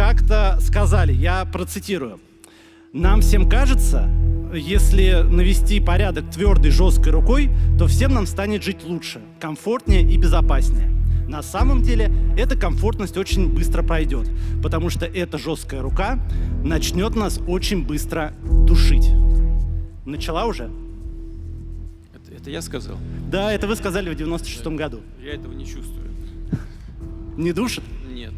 как-то сказали, я процитирую: «Нам всем кажется, если навести порядок твердой, жесткой рукой, то всем нам станет жить лучше, комфортнее и безопаснее. На самом деле, эта комфортность очень быстро пройдет, потому что эта жесткая рука начнет нас очень быстро душить». Начала уже? Это я сказал? Да, это вы сказали в 96-м году. Я этого не чувствую. Не душит? Нет.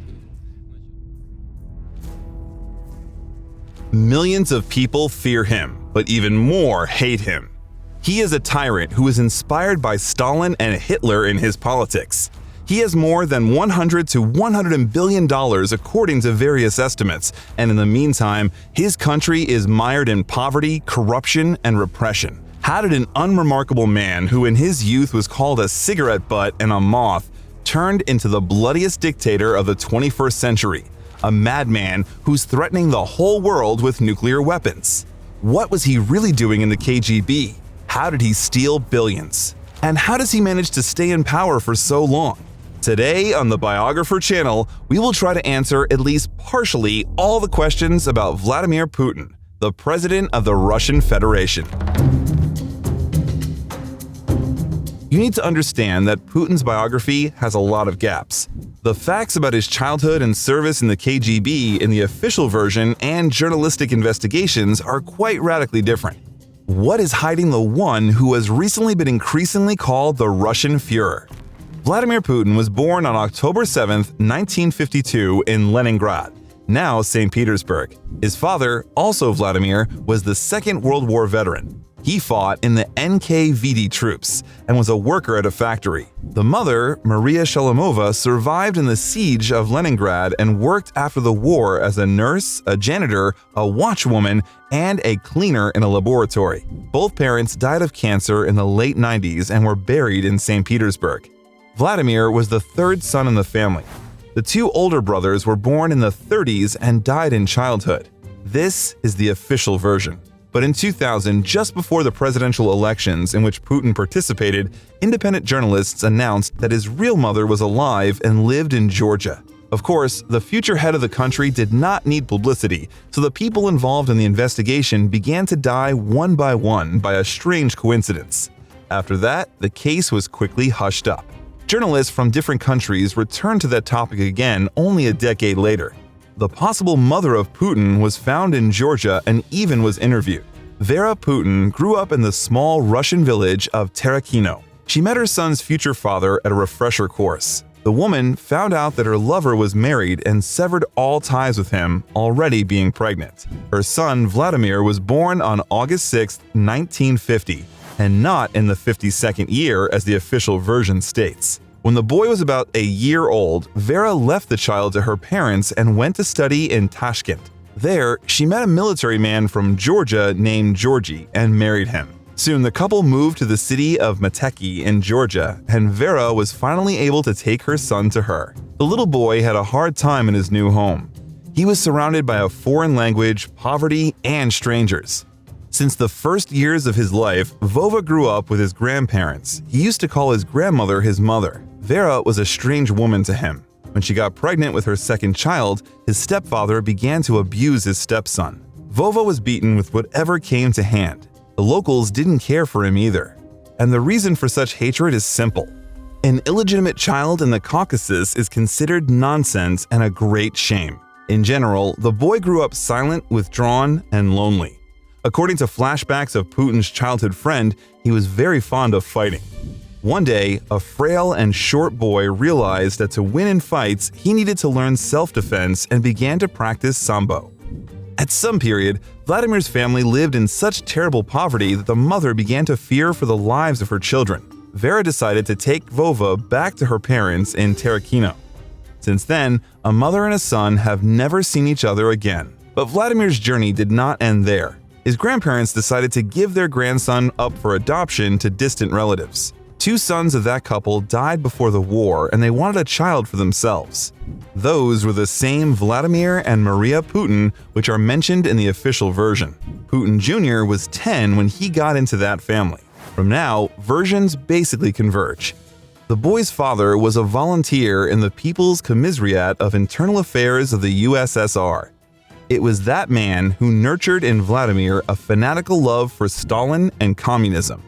Millions of people fear him, but even more hate him. He is a tyrant who is inspired by Stalin and Hitler in his politics. He has more than $100 to $100 billion according to various estimates, and in the meantime, his country is mired in poverty, corruption, and repression. How did an unremarkable man who in his youth was called a cigarette butt and a moth turned into the bloodiest dictator of the 21st century, a madman who's threatening the whole world with nuclear weapons? What was he really doing in the KGB? How did he steal billions? And how does he manage to stay in power for so long? Today on the Biographer channel, we will try to answer at least partially all the questions about Vladimir Putin, the president of the Russian Federation. You need to understand that Putin's biography has a lot of gaps. The facts about his childhood and service in the KGB in the official version and journalistic investigations are quite radically different. What is hiding the one who has recently been increasingly called the Russian Führer? Vladimir Putin was born on October 7, 1952 in Leningrad, now St. Petersburg. His father, also Vladimir, was the Second World War veteran. He fought in the NKVD troops and was a worker at a factory. The mother, Maria Shalamova, survived in the siege of Leningrad and worked after the war as a nurse, a janitor, a watchwoman, and a cleaner in a laboratory. Both parents died of cancer in the late 90s and were buried in St. Petersburg. Vladimir was the third son in the family. The two older brothers were born in the 30s and died in childhood. This is the official version. But in 2000, just before the presidential elections in which Putin participated, independent journalists announced that his real mother was alive and lived in Georgia. Of course, the future head of the country did not need publicity, so the people involved in the investigation began to die one by a strange coincidence. After that, the case was quickly hushed up. Journalists from different countries returned to that topic again only a decade later. The possible mother of Putin was found in Georgia and even was interviewed. Vera Putin grew up in the small Russian village of Terakino. She met her son's future father at a refresher course. The woman found out that her lover was married and severed all ties with him, already being pregnant. Her son Vladimir was born on August 6, 1950, and not in the 52nd year as the official version states. When the boy was about a year old, Vera left the child to her parents and went to study in Tashkent. There, she met a military man from Georgia named Georgi and married him. Soon, the couple moved to the city of Meteki in Georgia, and Vera was finally able to take her son to her. The little boy had a hard time in his new home. He was surrounded by a foreign language, poverty, and strangers. Since the first years of his life, Vova grew up with his grandparents. He used to call his grandmother his mother. Vera was a strange woman to him. When she got pregnant with her second child, his stepfather began to abuse his stepson. Vova was beaten with whatever came to hand. The locals didn't care for him either. And the reason for such hatred is simple. An illegitimate child in the Caucasus is considered nonsense and a great shame. In general, the boy grew up silent, withdrawn, and lonely. According to flashbacks of Putin's childhood friend, he was very fond of fighting. One day, a frail and short boy realized that to win in fights, he needed to learn self-defense and began to practice sambo. At some period, Vladimir's family lived in such terrible poverty that the mother began to fear for the lives of her children. Vera decided to take Vova back to her parents in Terakino. Since then, a mother and a son have never seen each other again. But Vladimir's journey did not end there. His grandparents decided to give their grandson up for adoption to distant relatives. Two sons of that couple died before the war, and they wanted a child for themselves. Those were the same Vladimir and Maria Putin, which are mentioned in the official version. Putin Jr. was 10 when he got into that family. From now, versions basically converge. The boy's father was a volunteer in the People's Commissariat of Internal Affairs of the USSR. It was that man who nurtured in Vladimir a fanatical love for Stalin and communism.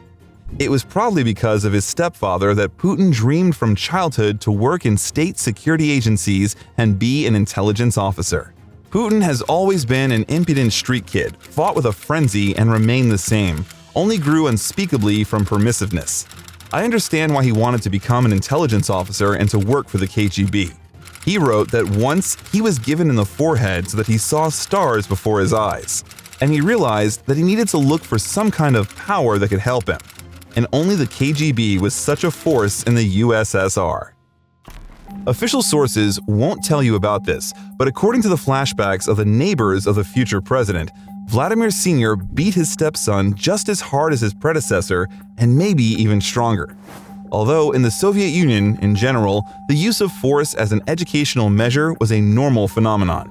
It was probably because of his stepfather that Putin dreamed from childhood to work in state security agencies and be an intelligence officer. Putin has always been an impudent street kid, fought with a frenzy and remained the same, only grew unspeakably from permissiveness. I understand why he wanted to become an intelligence officer and to work for the KGB. He wrote that once he was given in the forehead so that he saw stars before his eyes, and he realized that he needed to look for some kind of power that could help him. And only the KGB was such a force in the USSR. Official sources won't tell you about this, but according to the flashbacks of the neighbors of the future president, Vladimir Sr. beat his stepson just as hard as his predecessor and maybe even stronger. Although in the Soviet Union in general, the use of force as an educational measure was a normal phenomenon.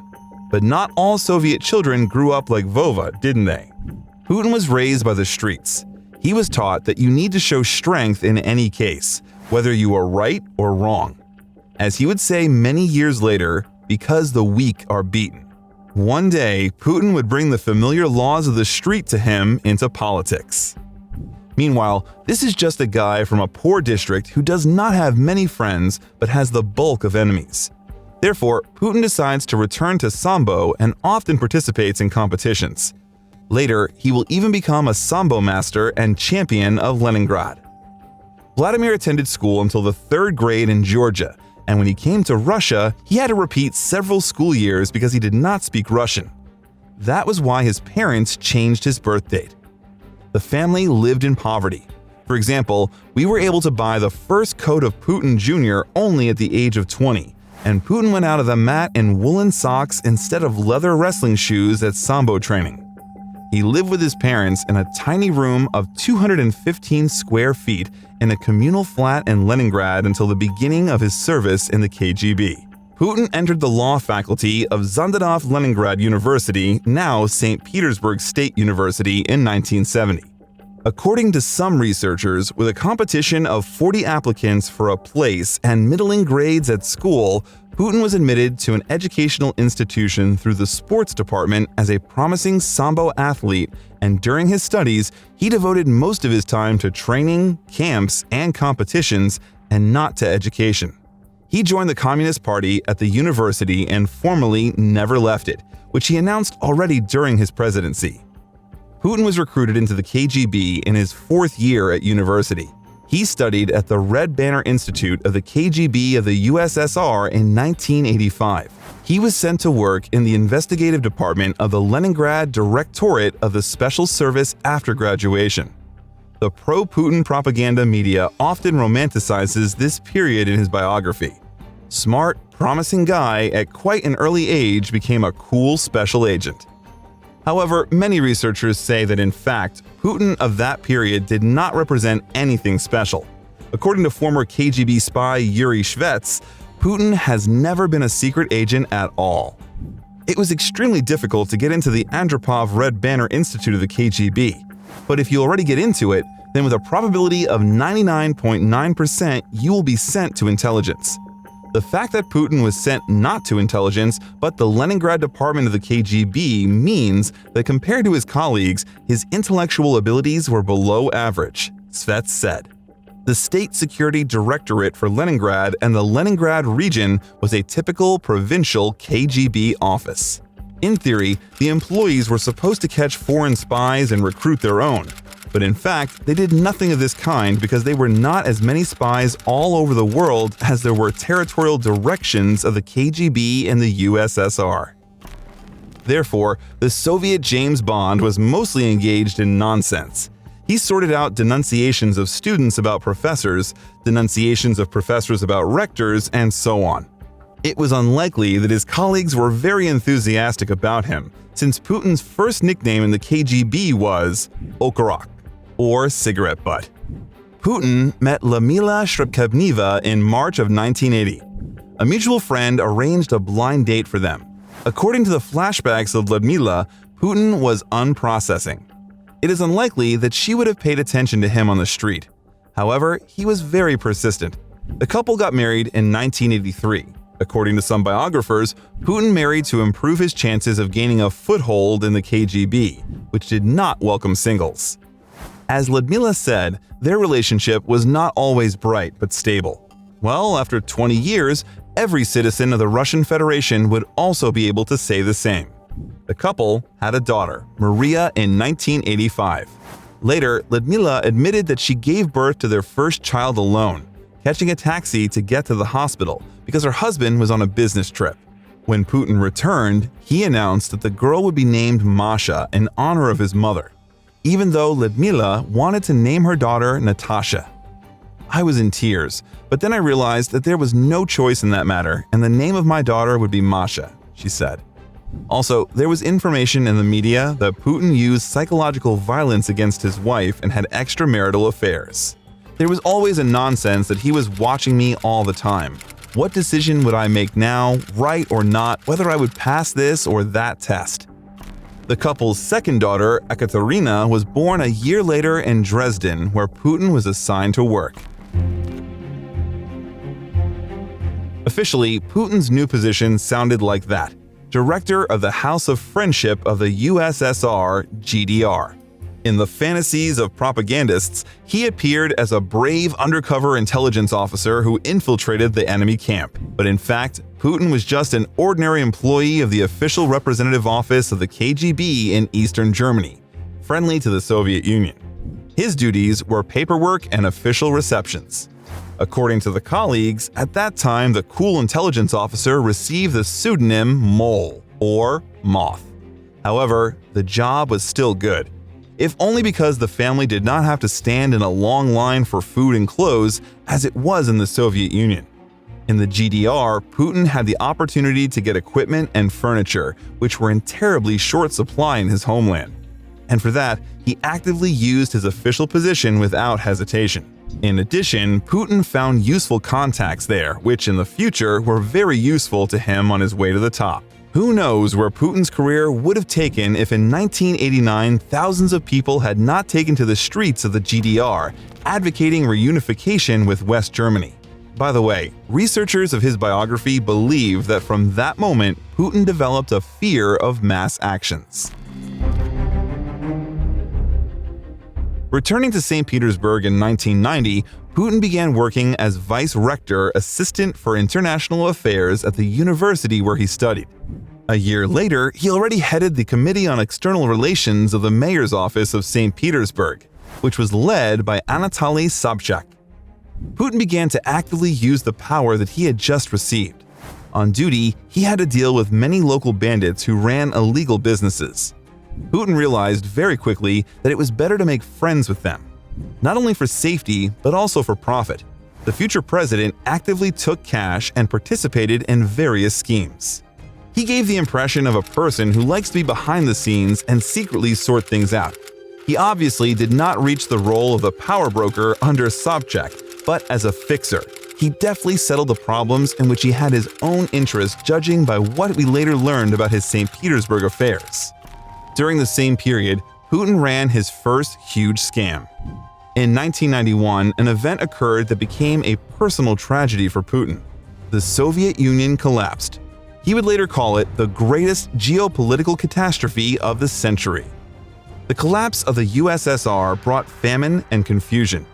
But not all Soviet children grew up like Vova, didn't they? Putin was raised by the streets. He was taught that you need to show strength in any case, whether you are right or wrong. As he would say many years later, because the weak are beaten. One day, Putin would bring the familiar laws of the street to him into politics. Meanwhile, this is just a guy from a poor district who does not have many friends but has the bulk of enemies. Therefore, Putin decides to return to Sambo and often participates in competitions. Later, he will even become a Sambo master and champion of Leningrad. Vladimir attended school until the 3rd grade in Georgia, and when he came to Russia, he had to repeat several school years because he did not speak Russian. That was why his parents changed his birth date. The family lived in poverty. For example, we were able to buy the first coat of Putin Jr. only at the age of 20, and Putin went out of the mat in woolen socks instead of leather wrestling shoes at Sambo training. He lived with his parents in a tiny room of 215 square feet in a communal flat in Leningrad until the beginning of his service in the KGB. Putin entered the law faculty of Zandanov Leningrad University, now St. Petersburg State University, in 1970. According to some researchers, with a competition of 40 applicants for a place and middling grades at school, Putin was admitted to an educational institution through the sports department as a promising Sambo athlete, and during his studies, he devoted most of his time to training, camps, and competitions, and not to education. He joined the Communist Party at the university and formally never left it, which he announced already during his presidency. Putin was recruited into the KGB in his 4th year at university. He studied at the Red Banner Institute of the KGB of the USSR in 1985. He was sent to work in the investigative department of the Leningrad Directorate of the Special Service after graduation. The pro-Putin propaganda media often romanticizes this period in his biography. Smart, promising guy at quite an early age became a cool special agent. However, many researchers say that in fact, Putin of that period did not represent anything special. According to former KGB spy Yuri Shvets, Putin has never been a secret agent at all. It was extremely difficult to get into the Andropov Red Banner Institute of the KGB, but if you already get into it, then with a probability of 99.9% you will be sent to intelligence. The fact that Putin was sent not to intelligence, but the Leningrad department of the KGB means that compared to his colleagues, his intellectual abilities were below average, Svets said. The State Security Directorate for Leningrad and the Leningrad region was a typical provincial KGB office. In theory, the employees were supposed to catch foreign spies and recruit their own. But in fact, they did nothing of this kind because there were not as many spies all over the world as there were territorial directions of the KGB in the USSR. Therefore, the Soviet James Bond was mostly engaged in nonsense. He sorted out denunciations of students about professors, denunciations of professors about rectors, and so on. It was unlikely that his colleagues were very enthusiastic about him, since Putin's first nickname in the KGB was Okarok, or cigarette butt. Putin met Lamila Shrepkevneva in March of 1980. A mutual friend arranged a blind date for them. According to the flashbacks of Ludmila, Putin was unprocessing. It is unlikely that she would have paid attention to him on the street. However, he was very persistent. The couple got married in 1983. According to some biographers, Putin married to improve his chances of gaining a foothold in the KGB, which did not welcome singles. As Lyudmila said, their relationship was not always bright but stable. Well, after 20 years, every citizen of the Russian Federation would also be able to say the same. The couple had a daughter, Maria, in 1985. Later, Lyudmila admitted that she gave birth to their first child alone, catching a taxi to get to the hospital because her husband was on a business trip. When Putin returned, he announced that the girl would be named Masha in honor of his mother, even though Lyudmila wanted to name her daughter Natasha. I was in tears, but then I realized that there was no choice in that matter, and the name of my daughter would be Masha, she said. Also, there was information in the media that Putin used psychological violence against his wife and had extramarital affairs. There was always a nonsense that he was watching me all the time. What decision would I make now, right or not, whether I would pass this or that test? The couple's second daughter, Ekaterina, was born a year later in Dresden, where Putin was assigned to work. Officially, Putin's new position sounded like that: Director of the House of Friendship of the USSR, GDR. In the fantasies of propagandists, he appeared as a brave undercover intelligence officer who infiltrated the enemy camp. But in fact, Putin was just an ordinary employee of the official representative office of the KGB in Eastern Germany, friendly to the Soviet Union. His duties were paperwork and official receptions. According to the colleagues, at that time the cool intelligence officer received the pseudonym Mole, or Moth. However, the job was still good, if only because the family did not have to stand in a long line for food and clothes as it was in the Soviet Union. In the GDR, Putin had the opportunity to get equipment and furniture, which were in terribly short supply in his homeland. And for that, he actively used his official position without hesitation. In addition, Putin found useful contacts there, which in the future were very useful to him on his way to the top. Who knows where Putin's career would have taken if in 1989 thousands of people had not taken to the streets of the GDR, advocating reunification with West Germany. By the way, researchers of his biography believe that from that moment, Putin developed a fear of mass actions. Returning to St. Petersburg in 1990, Putin began working as vice-rector assistant for international affairs at the university where he studied. A year later, he already headed the Committee on External Relations of the mayor's office of St. Petersburg, which was led by Anatoly Sobchak. Putin began to actively use the power that he had just received. On duty, he had to deal with many local bandits who ran illegal businesses. Putin realized very quickly that it was better to make friends with them, not only for safety but also for profit. The future president actively took cash and participated in various schemes. He gave the impression of a person who likes to be behind the scenes and secretly sort things out. He obviously did not reach the role of the power broker under Sobchak, but as a fixer. He deftly settled the problems in which he had his own interest, judging by what we later learned about his St. Petersburg affairs. During the same period, Putin ran his first huge scam. In 1991, an event occurred that became a personal tragedy for Putin. The Soviet Union collapsed. He would later call it the greatest geopolitical catastrophe of the century. The collapse of the USSR brought famine and confusion.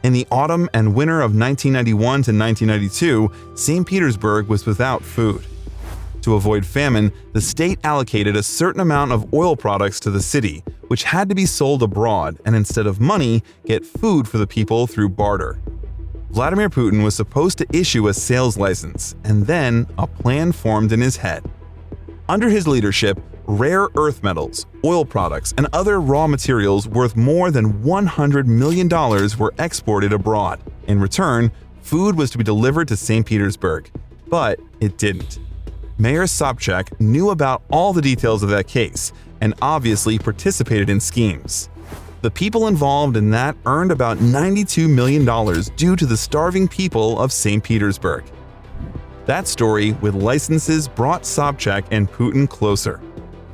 In the autumn and winter of 1991 to 1992, St. Petersburg was without food. To avoid famine, the state allocated a certain amount of oil products to the city, which had to be sold abroad and instead of money, get food for the people through barter. Vladimir Putin was supposed to issue a sales license, and then a plan formed in his head. Under his leadership, rare earth metals, oil products, and other raw materials worth more than $100 million were exported abroad. In return, food was to be delivered to St. Petersburg, but it didn't. Mayor Sobchak knew about all the details of that case and obviously participated in schemes. The people involved in that earned about $92 million due to the starving people of St. Petersburg. That story with licenses brought Sobchak and Putin closer.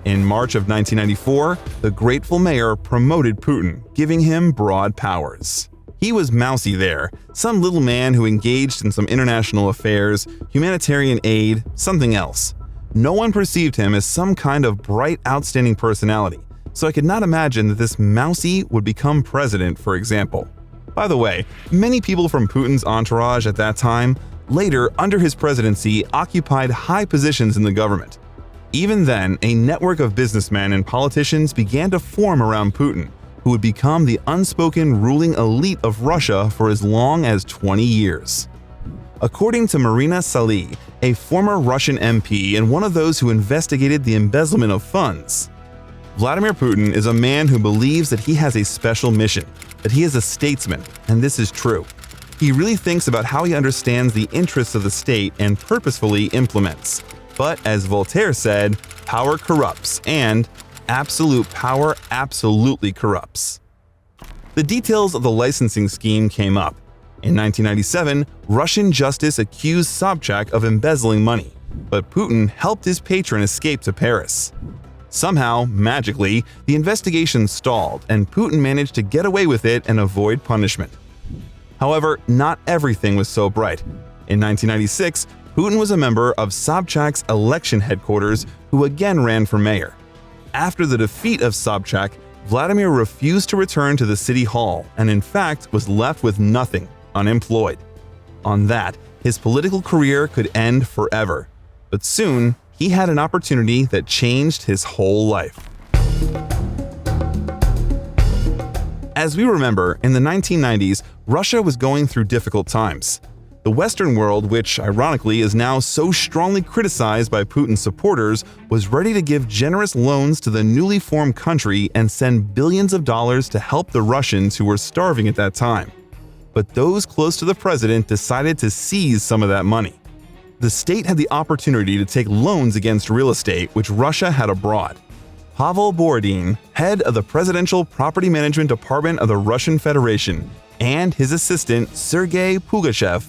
In March of 1994, the grateful mayor promoted Putin, giving him broad powers. He was mousy there, some little man who engaged in some international affairs, humanitarian aid, something else. No one perceived him as some kind of bright, outstanding personality, so I could not imagine that this mousy would become president, for example. By the way, many people from Putin's entourage at that time, later under his presidency, occupied high positions in the government. Even then, a network of businessmen and politicians began to form around Putin, who would become the unspoken ruling elite of Russia for as long as 20 years. According to Marina Sali, a former Russian MP and one of those who investigated the embezzlement of funds, Vladimir Putin is a man who believes that he has a special mission, that he is a statesman, and this is true. He really thinks about how he understands the interests of the state and purposefully implements. But as Voltaire said, power corrupts, and absolute power absolutely corrupts. The details of the licensing scheme came up. In 1997, Russian justice accused Sobchak of embezzling money, but Putin helped his patron escape to Paris. Somehow, magically, the investigation stalled, and Putin managed to get away with it and avoid punishment. However, not everything was so bright. In 1996, Putin was a member of Sobchak's election headquarters, who again ran for mayor. After the defeat of Sobchak, Vladimir refused to return to the city hall and in fact was left with nothing, unemployed. On that, his political career could end forever. But soon, he had an opportunity that changed his whole life. As we remember, in the 1990s, Russia was going through difficult times. The Western world, which ironically is now so strongly criticized by Putin's supporters, was ready to give generous loans to the newly formed country and send billions of dollars to help the Russians who were starving at that time. But those close to the president decided to seize some of that money. The state had the opportunity to take loans against real estate, which Russia had abroad. Pavel Borodin, head of the Presidential Property Management Department of the Russian Federation, and his assistant Sergei Pugachev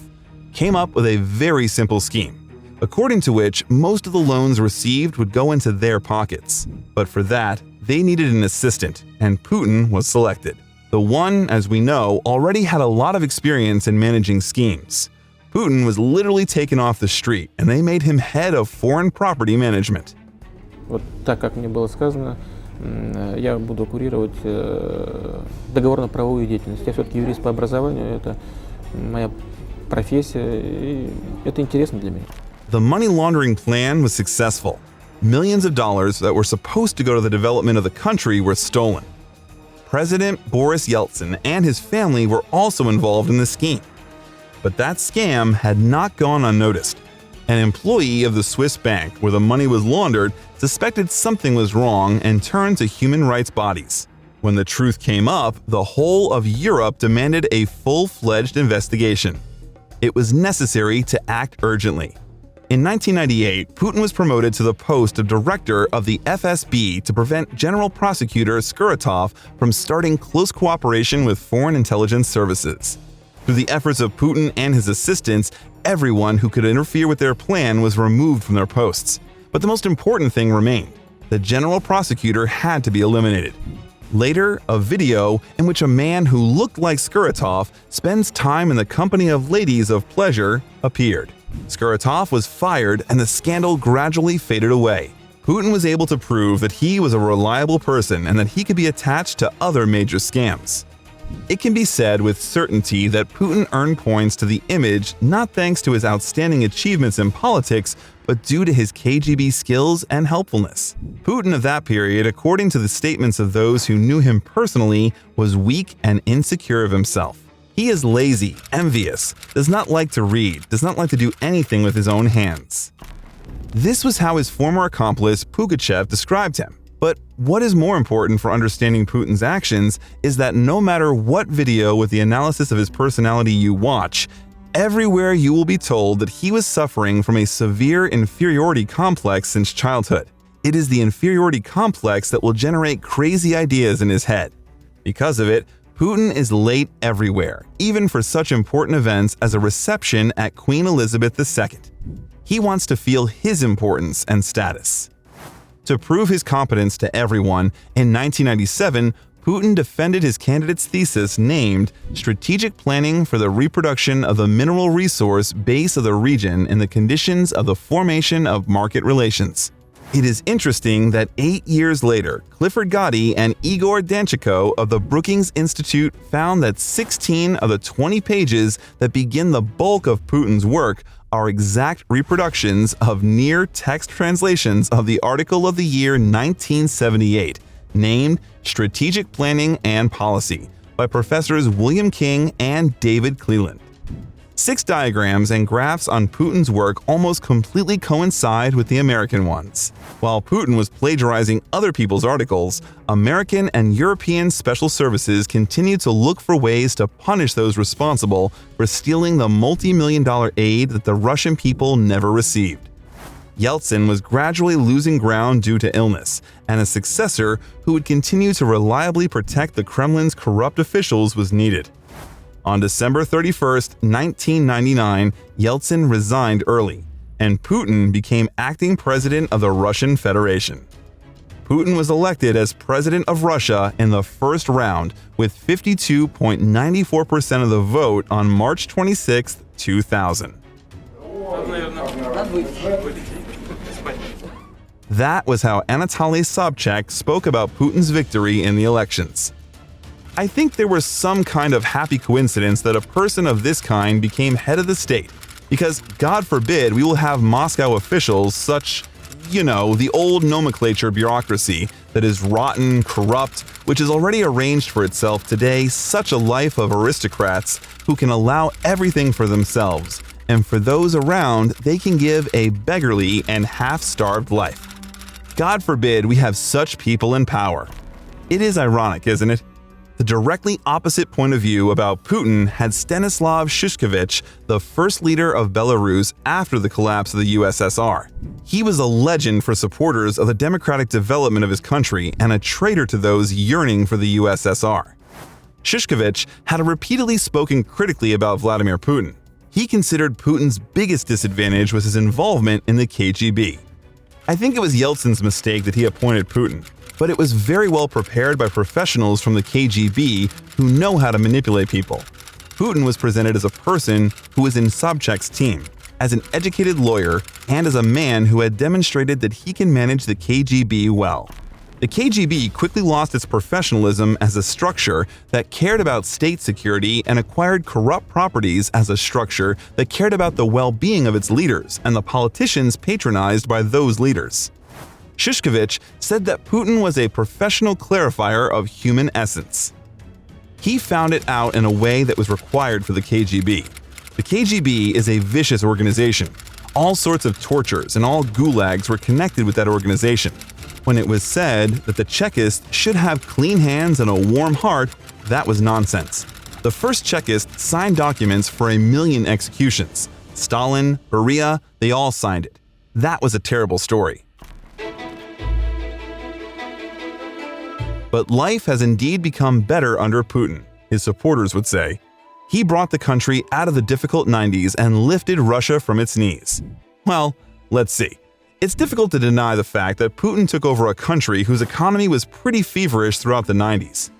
came up with a very simple scheme, according to which most of the loans received would go into their pockets. But for that, they needed an assistant, and Putin was selected. The one, as we know, already had a lot of experience in managing schemes. Putin was literally taken off the street, and they made him head of foreign property management. Вот так, как мне было сказано, я буду курировать договорно-правовую деятельность. Я все-таки юрист по образованию, это моя профессия, и это интересно для меня. The money laundering plan was successful. Millions of dollars that were supposed to go to the development of the country were stolen. President Boris Yeltsin and his family were also involved in the scheme. But that scam had not gone unnoticed. An employee of the Swiss bank where the money was laundered suspected something was wrong and turned to human rights bodies. When the truth came up, the whole of Europe demanded a full-fledged investigation. It was necessary to act urgently. In 1998, Putin was promoted to the post of director of the FSB to prevent General Prosecutor Skuratov from starting close cooperation with foreign intelligence services. Through the efforts of Putin and his assistants, everyone who could interfere with their plan was removed from their posts. But the most important thing remained. The General Prosecutor had to be eliminated. Later, a video in which a man who looked like Skuratov spends time in the company of ladies of pleasure appeared. Skuratov was fired and the scandal gradually faded away. Putin was able to prove that he was a reliable person and that he could be attached to other major scams. It can be said with certainty that Putin earned points to the image not thanks to his outstanding achievements in politics, but due to his KGB skills and helpfulness. Putin of that period, according to the statements of those who knew him personally, was weak and insecure of himself. He is lazy, envious, does not like to read, does not like to do anything with his own hands. This was how his former accomplice Pugachev described him. But what is more important for understanding Putin's actions is that no matter what video with the analysis of his personality you watch, everywhere you will be told that he was suffering from a severe inferiority complex since childhood. It is the inferiority complex that will generate crazy ideas in his head. Because of it, Putin is late everywhere, even for such important events as a reception at Queen Elizabeth II. He wants to feel his importance and status. To prove his competence to everyone, in 1997, Putin defended his candidate's thesis named Strategic Planning for the Reproduction of the Mineral Resource Base of the Region and the Conditions of the Formation of Market Relations. It is interesting that 8 years later, Clifford Gotti and Igor Danchiko of the Brookings Institute found that 16 of the 20 pages that begin the bulk of Putin's work are exact reproductions of near-text translations of the article of the year 1978, named Strategic Planning and Policy, by Professors William King and David Cleland. 6 diagrams and graphs on Putin's work almost completely coincide with the American ones. While Putin was plagiarizing other people's articles, American and European special services continued to look for ways to punish those responsible for stealing the multi-million-dollar aid that the Russian people never received. Yeltsin was gradually losing ground due to illness, and a successor who would continue to reliably protect the Kremlin's corrupt officials was needed. On December 31, 1999, Yeltsin resigned early, and Putin became acting president of the Russian Federation. Putin was elected as president of Russia in the first round with 52.94% of the vote on March 26, 2000. That was how Anatoly Sobchak spoke about Putin's victory in the elections. I think there was some kind of happy coincidence that a person of this kind became head of the state, because God forbid we will have Moscow officials such, the old nomenclature bureaucracy that is rotten, corrupt, which has already arranged for itself today such a life of aristocrats who can allow everything for themselves, and for those around they can give a beggarly and half-starved life. God forbid we have such people in power. It is ironic, isn't it? The directly opposite point of view about Putin had Stanislav Shushkevich, the first leader of Belarus after the collapse of the USSR. He was a legend for supporters of the democratic development of his country and a traitor to those yearning for the USSR. Shushkevich had repeatedly spoken critically about Vladimir Putin. He considered Putin's biggest disadvantage was his involvement in the KGB. I think it was Yeltsin's mistake that he appointed Putin, but it was very well prepared by professionals from the KGB who know how to manipulate people. Putin was presented as a person who was in Sobchak's team, as an educated lawyer, and as a man who had demonstrated that he can manage the KGB well. The KGB quickly lost its professionalism as a structure that cared about state security and acquired corrupt properties as a structure that cared about the well-being of its leaders and the politicians patronized by those leaders. Shushkevich said that Putin was a professional clarifier of human essence. He found it out in a way that was required for the KGB. The KGB is a vicious organization. All sorts of tortures and all gulags were connected with that organization. When it was said that the Chekist should have clean hands and a warm heart, that was nonsense. The first Chekist signed documents for 1 million executions. Stalin, Beria, they all signed it. That was a terrible story. But life has indeed become better under Putin, his supporters would say. He brought the country out of the difficult 90s and lifted Russia from its knees. Well, let's see. It's difficult to deny the fact that Putin took over a country whose economy was pretty feverish throughout the 90s.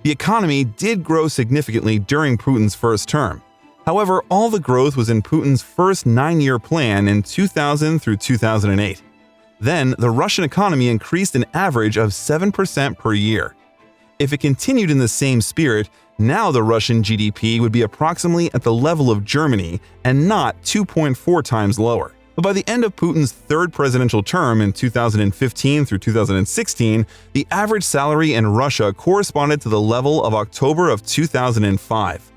The economy did grow significantly during Putin's first term. However, all the growth was in Putin's first 9-year plan in 2000 through 2008. Then, the Russian economy increased an average of 7% per year. If it continued in the same spirit, now the Russian GDP would be approximately at the level of Germany and not 2.4 times lower. But by the end of Putin's third presidential term in 2015 through 2016, the average salary in Russia corresponded to the level of October of 2005.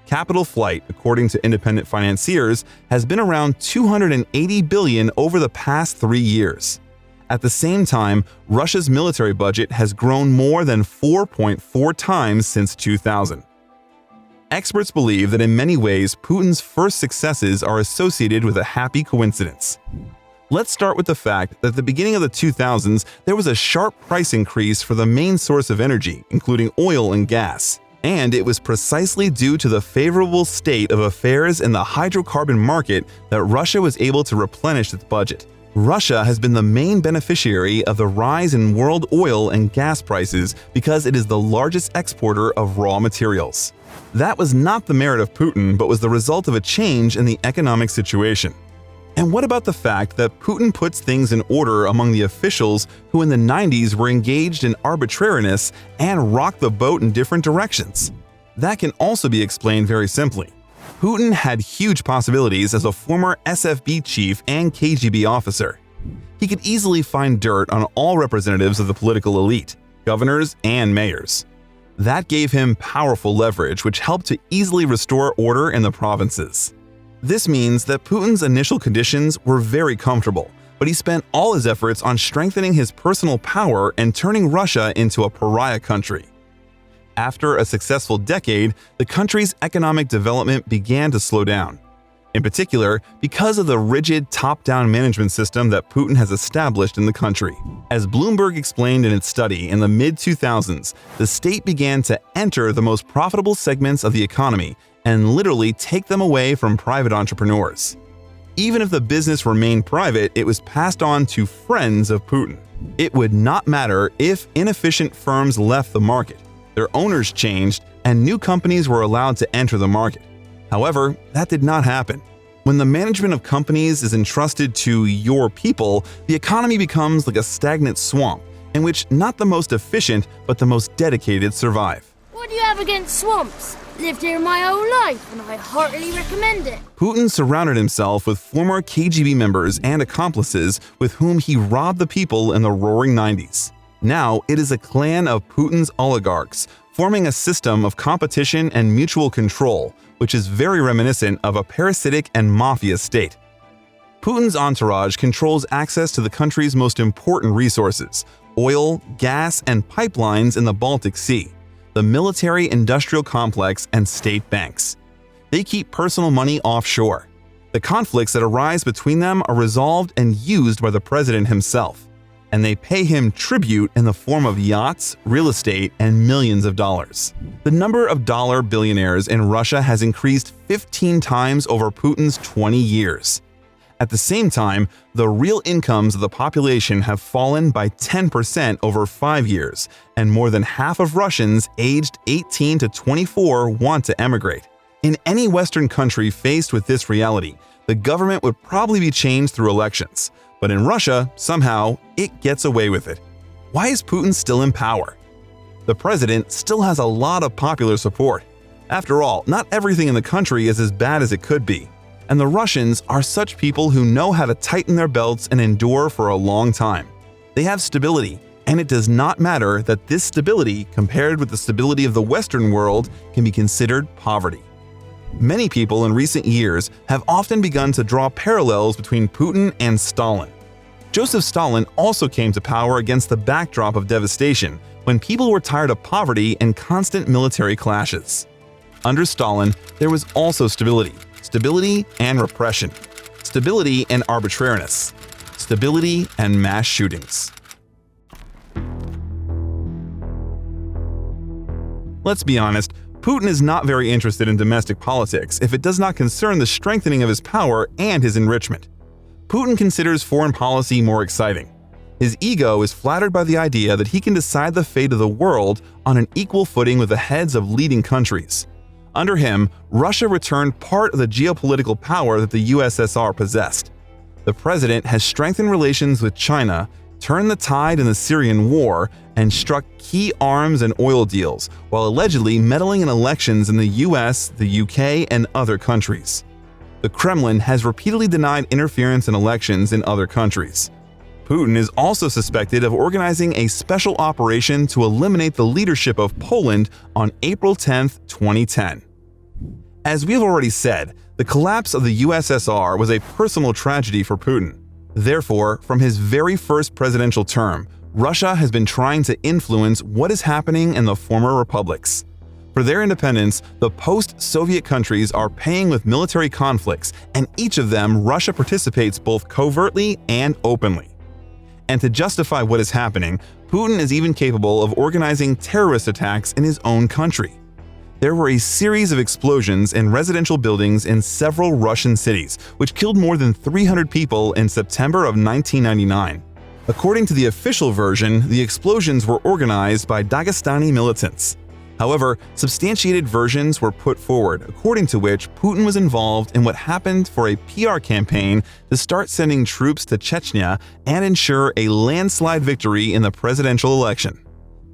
Capital flight, according to independent financiers, has been around 280 billion over the past 3 years. At the same time, Russia's military budget has grown more than 4.4 times since 2000. Experts believe that in many ways, Putin's first successes are associated with a happy coincidence. Let's start with the fact that at the beginning of the 2000s, there was a sharp price increase for the main source of energy, including oil and gas. And it was precisely due to the favorable state of affairs in the hydrocarbon market that Russia was able to replenish its budget. Russia has been the main beneficiary of the rise in world oil and gas prices because it is the largest exporter of raw materials. That was not the merit of Putin, but was the result of a change in the economic situation. And what about the fact that Putin puts things in order among the officials who in the 90s were engaged in arbitrariness and rocked the boat in different directions? That can also be explained very simply. Putin had huge possibilities as a former SFB chief and KGB officer. He could easily find dirt on all representatives of the political elite, governors and mayors. That gave him powerful leverage, which helped to easily restore order in the provinces. This means that Putin's initial conditions were very comfortable, but he spent all his efforts on strengthening his personal power and turning Russia into a pariah country. After a successful decade, the country's economic development began to slow down. In particular, because of the rigid top-down management system that Putin has established in the country. As Bloomberg explained in its study in the mid-2000s, the state began to enter the most profitable segments of the economy and literally take them away from private entrepreneurs. Even if the business remained private, it was passed on to friends of Putin. It would not matter if inefficient firms left the market. Their owners changed, and new companies were allowed to enter the market. However, that did not happen. When the management of companies is entrusted to your people, the economy becomes like a stagnant swamp, in which not the most efficient but the most dedicated survive. What do you have against swamps? Lived here my whole life, and I heartily recommend it. Putin surrounded himself with former KGB members and accomplices with whom he robbed the people in the roaring 90s. Now, it is a clan of Putin's oligarchs, forming a system of competition and mutual control, which is very reminiscent of a parasitic and mafia state. Putin's entourage controls access to the country's most important resources: oil, gas, and pipelines in the Baltic Sea, the military-industrial complex, and state banks. They keep personal money offshore. The conflicts that arise between them are resolved and used by the president himself, and they pay him tribute in the form of yachts, real estate, and millions of dollars. The number of dollar billionaires in Russia has increased 15 times over Putin's 20 years. At the same time, the real incomes of the population have fallen by 10% over 5 years, and more than half of Russians aged 18 to 24 want to emigrate. In any Western country faced with this reality, the government would probably be changed through elections. But in Russia, somehow, it gets away with it. Why is Putin still in power? The president still has a lot of popular support. After all, not everything in the country is as bad as it could be. And the Russians are such people who know how to tighten their belts and endure for a long time. They have stability, and it does not matter that this stability, compared with the stability of the Western world, can be considered poverty. Many people in recent years have often begun to draw parallels between Putin and Stalin. Joseph Stalin also came to power against the backdrop of devastation when people were tired of poverty and constant military clashes. Under Stalin, there was also stability and repression, stability and arbitrariness, stability and mass shootings. Let's be honest, Putin is not very interested in domestic politics if it does not concern the strengthening of his power and his enrichment. Putin considers foreign policy more exciting. His ego is flattered by the idea that he can decide the fate of the world on an equal footing with the heads of leading countries. Under him, Russia returned part of the geopolitical power that the USSR possessed. The president has strengthened relations with China, turned the tide in the Syrian war, and struck key arms and oil deals, while allegedly meddling in elections in the US, the UK, and other countries. The Kremlin has repeatedly denied interference in elections in other countries. Putin is also suspected of organizing a special operation to eliminate the leadership of Poland on April 10, 2010. As we have already said, the collapse of the USSR was a personal tragedy for Putin. Therefore, from his very first presidential term, Russia has been trying to influence what is happening in the former republics. For their independence, the post-Soviet countries are paying with military conflicts, and each of them Russia participates both covertly and openly. And to justify what is happening, Putin is even capable of organizing terrorist attacks in his own country. there were a series of explosions in residential buildings in several Russian cities, which killed more than 300 people in September of 1999. According to the official version, the explosions were organized by Dagestani militants. However, substantiated versions were put forward, according to which Putin was involved in what happened for a PR campaign to start sending troops to Chechnya and ensure a landslide victory in the presidential election.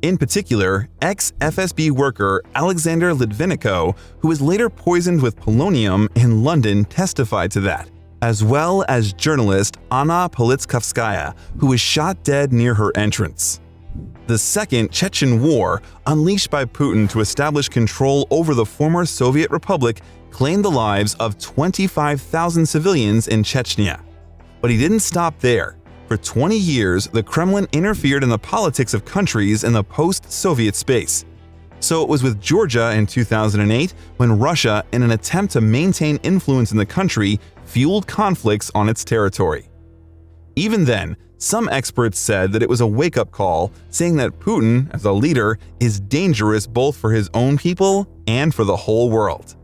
In particular, ex-FSB worker Alexander Litvinenko, who was later poisoned with polonium in London, testified to that, as well as journalist Anna Politkovskaya, who was shot dead near her entrance. The Second Chechen War, unleashed by Putin to establish control over the former Soviet Republic, claimed the lives of 25,000 civilians in Chechnya. But he didn't stop there. For 20 years, the Kremlin interfered in the politics of countries in the post-Soviet space. So it was with Georgia in 2008 when Russia, in an attempt to maintain influence in the country, fueled conflicts on its territory. Even then, some experts said that it was a wake-up call, saying that Putin, as a leader, is dangerous both for his own people and for the whole world.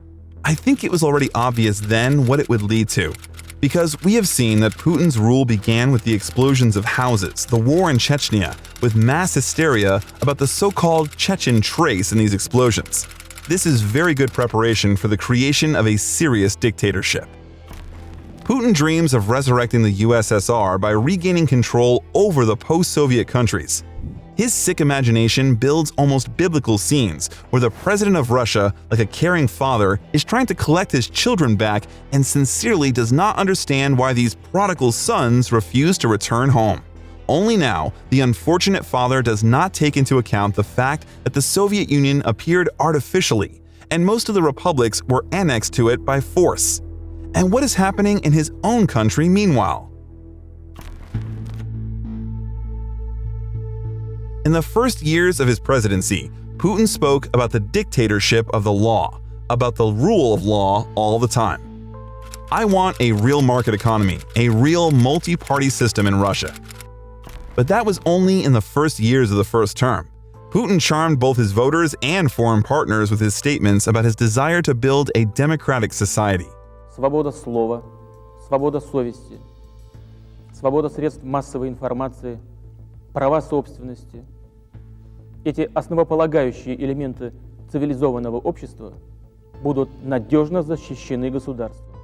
I think it was already obvious then what it would lead to, because we have seen that Putin's rule began with the explosions of houses, the war in Chechnya, with mass hysteria about the so-called Chechen trace in these explosions. This is very good preparation for the creation of a serious dictatorship. Putin dreams of resurrecting the USSR by regaining control over the post-Soviet countries. His sick imagination builds almost biblical scenes where the president of Russia, like a caring father, is trying to collect his children back and sincerely does not understand why these prodigal sons refuse to return home. Only now, the unfortunate father does not take into account the fact that the Soviet Union appeared artificially, and most of the republics were annexed to it by force. And what is happening in his own country meanwhile? In the first years of his presidency, Putin spoke about the dictatorship of the law, about the rule of law all the time. I want a real market economy, a real multi-party system in Russia. But that was only in the first years of the first term. Putin charmed both his voters and foreign partners with his statements about his desire to build a democratic society. Свобода слова, свобода совести, свобода средств массовой информации, права собственности. Эти основополагающие элементы цивилизованного общества будут надежно защищены государством.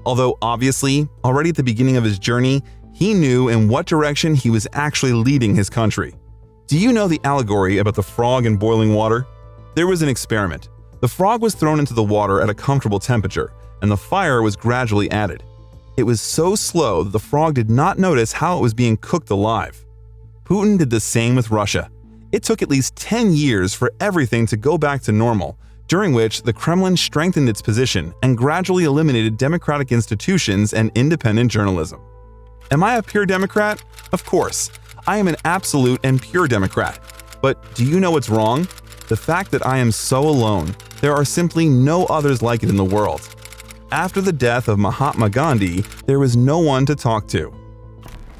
Although obviously, already at the beginning of his journey, he knew in what direction he was actually leading his country. Do you know the allegory about the frog in boiling water? There was an experiment. The frog was thrown into the water at a comfortable temperature, and the fire was gradually added. It was so slow that the frog did not notice how it was being cooked alive. Putin did the same with Russia. It took at least 10 years for everything to go back to normal, during which the Kremlin strengthened its position and gradually eliminated democratic institutions and independent journalism. Am I a pure Democrat? Of course. I am an absolute and pure Democrat. But do you know what's wrong? The fact that I am so alone. There are simply no others like it in the world. After the death of Mahatma Gandhi, there was no one to talk to.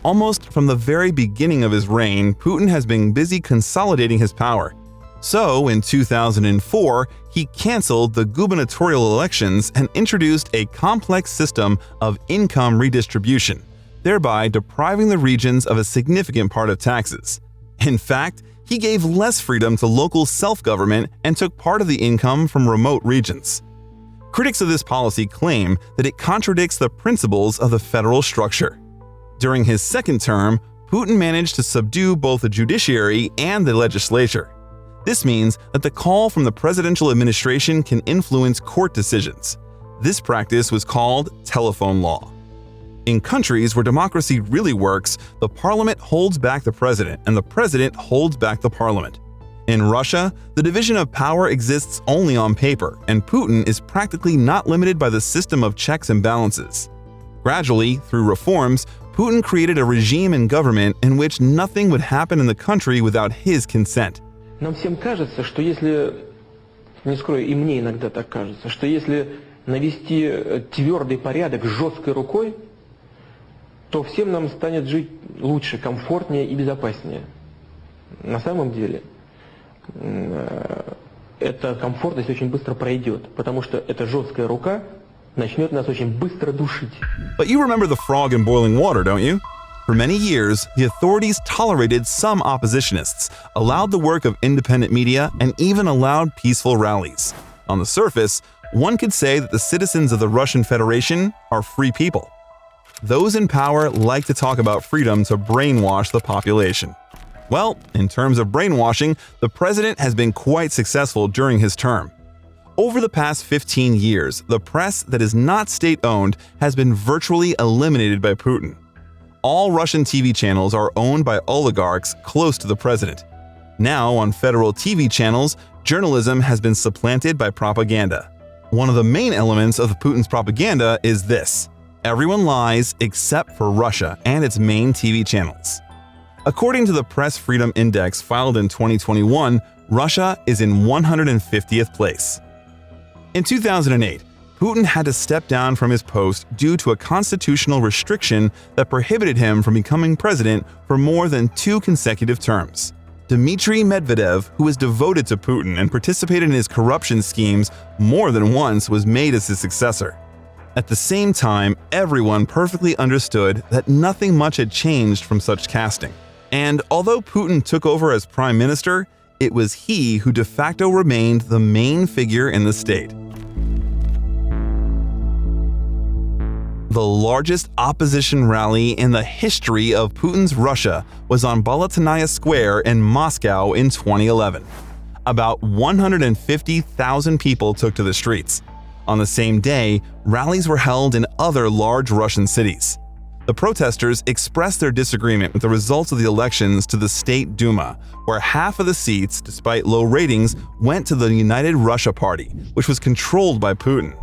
Almost from the very beginning of his reign, Putin has been busy consolidating his power. So, in 2004, he canceled the gubernatorial elections and introduced a complex system of income redistribution, thereby depriving the regions of a significant part of taxes. In fact, he gave less freedom to local self-government and took part of the income from remote regions. Critics of this policy claim that it contradicts the principles of the federal structure. During his second term, Putin managed to subdue both the judiciary and the legislature. This means that the call from the presidential administration can influence court decisions. This practice was called telephone law. In countries where democracy really works, the parliament holds back the president and the president holds back the parliament. In Russia, the division of power exists only on paper, and Putin is practically not limited by the system of checks and balances. Gradually, through reforms, Putin created a regime and government in which nothing would happen in the country without his consent. Нам всем кажется, что если, не скрою, и мне иногда так кажется, что если навести твердый порядок жесткой рукой, то всем нам станет жить лучше, комфортнее и безопаснее. На самом деле, эта комфортность очень быстро пройдет, потому что эта жесткая рука начнет нас очень быстро душить. But you remember the frog in boiling water, don't you? For many years, the authorities tolerated some oppositionists, allowed the work of independent media, and even allowed peaceful rallies. On the surface, one could say that the citizens of the Russian Federation are free people. Those in power like to talk about freedom to brainwash the population. Well, in terms of brainwashing, the president has been quite successful during his term. Over the past 15 years, the press that is not state-owned has been virtually eliminated by Putin. All Russian TV channels are owned by oligarchs close to the president. Now, on federal TV channels, journalism has been supplanted by propaganda. One of the main elements of Putin's propaganda is this: everyone lies except for Russia and its main TV channels. According to the Press Freedom Index filed in 2021, Russia is in 150th place. In 2008, Putin had to step down from his post due to a constitutional restriction that prohibited him from becoming president for more than 2 consecutive terms. Dmitry Medvedev, who was devoted to Putin and participated in his corruption schemes more than once, was made as his successor. At the same time, everyone perfectly understood that nothing much had changed from such casting. And although Putin took over as prime minister, it was he who de facto remained the main figure in the state. The largest opposition rally in the history of Putin's Russia was on Bolotnaya Square in Moscow in 2011. About 150,000 people took to the streets. On the same day, rallies were held in other large Russian cities. The protesters expressed their disagreement with the results of the elections to the State Duma, where half of the seats, despite low ratings, went to the United Russia Party, which was controlled by Putin.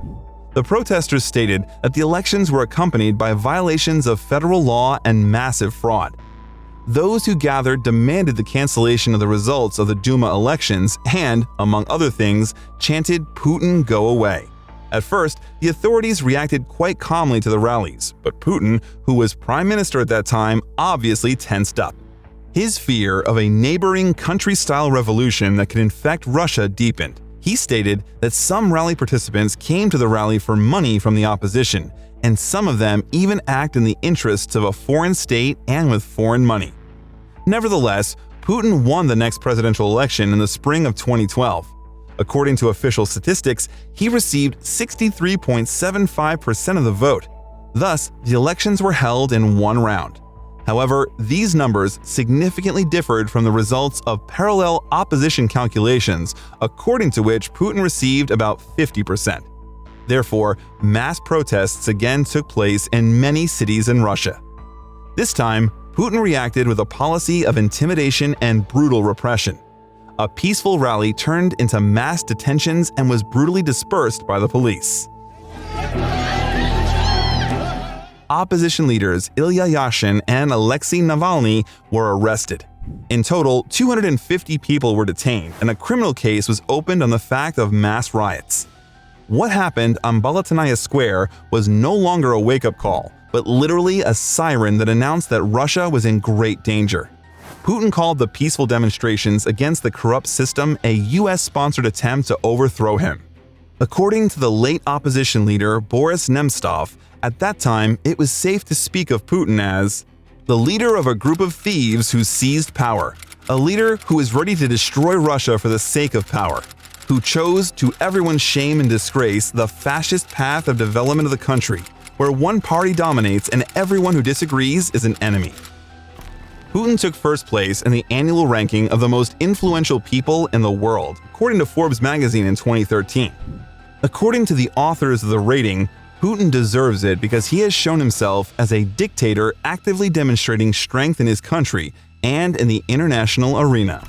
The protesters stated that the elections were accompanied by violations of federal law and massive fraud. Those who gathered demanded the cancellation of the results of the Duma elections and, among other things, chanted "Putin, go away." At first, the authorities reacted quite calmly to the rallies, but Putin, who was prime minister at that time, obviously tensed up. His fear of a neighboring country-style revolution that could infect Russia deepened. He stated that some rally participants came to the rally for money from the opposition, and some of them even act in the interests of a foreign state and with foreign money. Nevertheless, Putin won the next presidential election in the spring of 2012. According to official statistics, he received 63.75% of the vote. Thus, the elections were held in one round. However, these numbers significantly differed from the results of parallel opposition calculations, according to which Putin received about 50%. Therefore, mass protests again took place in many cities in Russia. This time, Putin reacted with a policy of intimidation and brutal repression. A peaceful rally turned into mass detentions and was brutally dispersed by the police. Opposition leaders Ilya Yashin and Alexei Navalny were arrested. In total, 250 people were detained, and a criminal case was opened on the fact of mass riots. What happened on Bolotnaya Square was no longer a wake-up call, but literally a siren that announced that Russia was in great danger. Putin called the peaceful demonstrations against the corrupt system a US-sponsored attempt to overthrow him. According to the late opposition leader Boris Nemtsov, at that time it was safe to speak of Putin as the leader of a group of thieves who seized power, a leader who is ready to destroy Russia for the sake of power, who chose, to everyone's shame and disgrace, the fascist path of development of the country, where one party dominates and everyone who disagrees is an enemy. Putin took first place in the annual ranking of the most influential people in the world, according to Forbes magazine in 2013. According to the authors of the rating, Putin deserves it because he has shown himself as a dictator actively demonstrating strength in his country and in the international arena.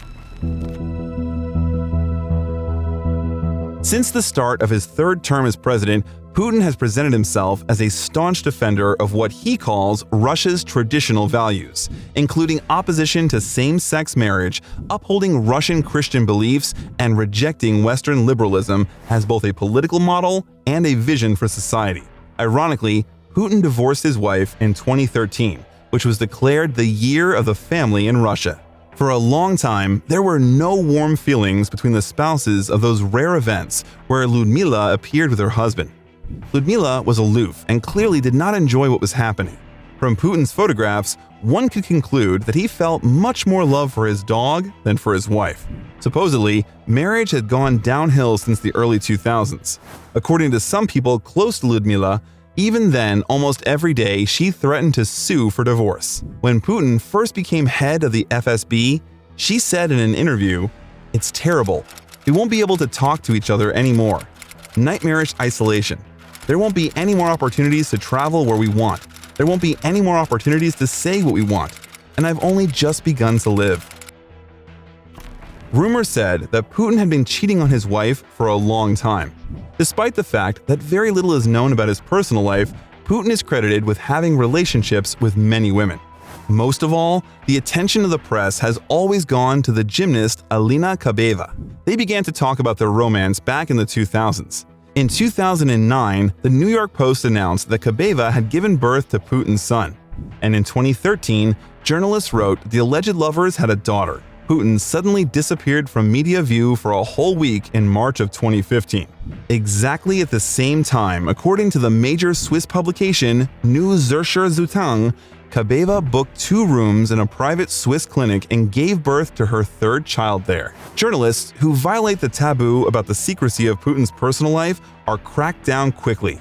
Since the start of his third term as president, Putin has presented himself as a staunch defender of what he calls Russia's traditional values, including opposition to same-sex marriage, upholding Russian Christian beliefs, and rejecting Western liberalism as both a political model and a vision for society. Ironically, Putin divorced his wife in 2013, which was declared the Year of the Family in Russia. For a long time, there were no warm feelings between the spouses of those rare events where Ludmila appeared with her husband. Ludmila was aloof and clearly did not enjoy what was happening. From Putin's photographs, one could conclude that he felt much more love for his dog than for his wife. Supposedly, marriage had gone downhill since the early 2000s. According to some people close to Ludmila, even then, almost every day, she threatened to sue for divorce. When Putin first became head of the FSB, she said in an interview, "It's terrible. We won't be able to talk to each other anymore. Nightmarish isolation. There won't be any more opportunities to travel where we want. There won't be any more opportunities to say what we want. And I've only just begun to live." Rumors said that Putin had been cheating on his wife for a long time. Despite the fact that very little is known about his personal life, Putin is credited with having relationships with many women. Most of all, the attention of the press has always gone to the gymnast Alina Kabeva. They began to talk about their romance back in the 2000s. In 2009, the New York Post announced that Kabeva had given birth to Putin's son. And in 2013, journalists wrote the alleged lovers had a daughter. Putin suddenly disappeared from media view for a whole week in March of 2015. Exactly at the same time, according to the major Swiss publication Neue Zürcher Zeitung, Kabeva booked 2 rooms in a private Swiss clinic and gave birth to her 3rd child there. Journalists who violate the taboo about the secrecy of Putin's personal life are cracked down quickly.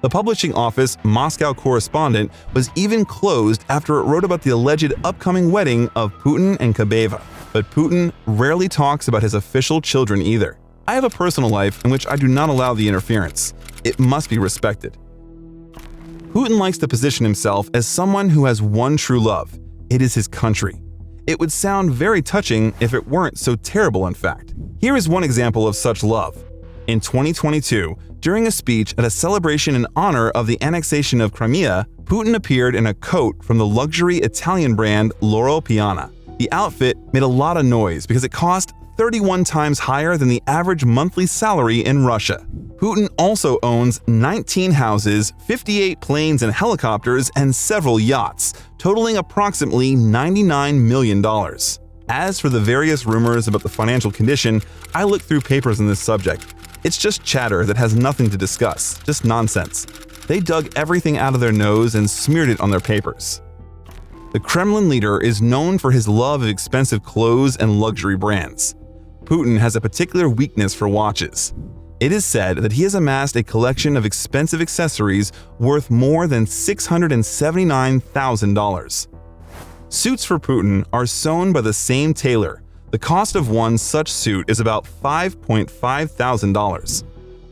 The publishing office Moscow correspondent was even closed after it wrote about the alleged upcoming wedding of Putin and Kabeva. But Putin rarely talks about his official children either. I have a personal life in which I do not allow the interference. It must be respected. Putin likes to position himself as someone who has one true love. It is his country. It would sound very touching if it weren't so terrible, in fact. Here is one example of such love. In 2022, during a speech at a celebration in honor of the annexation of Crimea, Putin appeared in a coat from the luxury Italian brand Loro Piana. The outfit made a lot of noise because it cost 31 times higher than the average monthly salary in Russia. Putin also owns 19 houses, 58 planes and helicopters, and several yachts, totaling approximately $99 million. As for the various rumors about the financial condition, I looked through papers on this subject. It's just chatter that has nothing to discuss, just nonsense. They dug everything out of their nose and smeared it on their papers. The Kremlin leader is known for his love of expensive clothes and luxury brands. Putin has a particular weakness for watches. It is said that he has amassed a collection of expensive accessories worth more than $679,000. Suits for Putin are sewn by the same tailor. The cost of one such suit is about $5,500.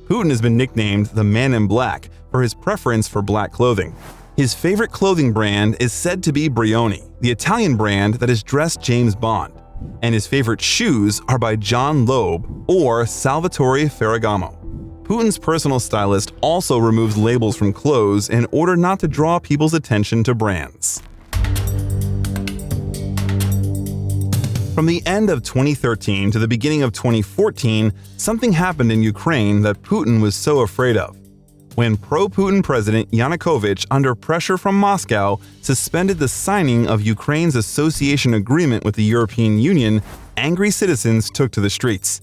Putin has been nicknamed the Man in Black for his preference for black clothing. His favorite clothing brand is said to be Brioni, the Italian brand that has dressed James Bond. And his favorite shoes are by John Loeb or Salvatore Ferragamo. Putin's personal stylist also removes labels from clothes in order not to draw people's attention to brands. From the end of 2013 to the beginning of 2014, something happened in Ukraine that Putin was so afraid of. When pro-Putin President Yanukovych, under pressure from Moscow, suspended the signing of Ukraine's association agreement with the European Union, angry citizens took to the streets.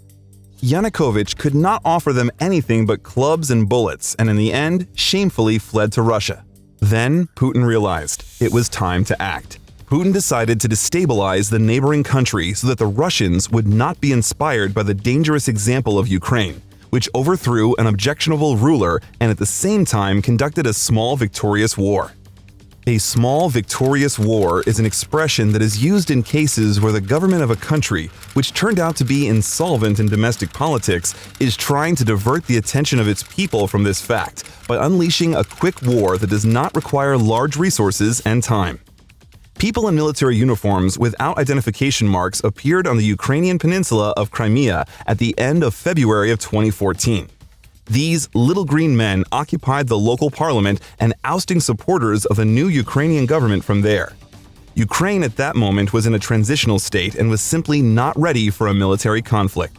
Yanukovych could not offer them anything but clubs and bullets, and in the end, shamefully fled to Russia. Then Putin realized it was time to act. Putin decided to destabilize the neighboring country so that the Russians would not be inspired by the dangerous example of Ukraine, which overthrew an objectionable ruler and at the same time conducted a small victorious war. A small victorious war is an expression that is used in cases where the government of a country, which turned out to be insolvent in domestic politics, is trying to divert the attention of its people from this fact by unleashing a quick war that does not require large resources and time. People in military uniforms without identification marks appeared on the Ukrainian peninsula of Crimea at the end of February of 2014. These little green men occupied the local parliament and ousting supporters of the new Ukrainian government from there. Ukraine at that moment was in a transitional state and was simply not ready for a military conflict.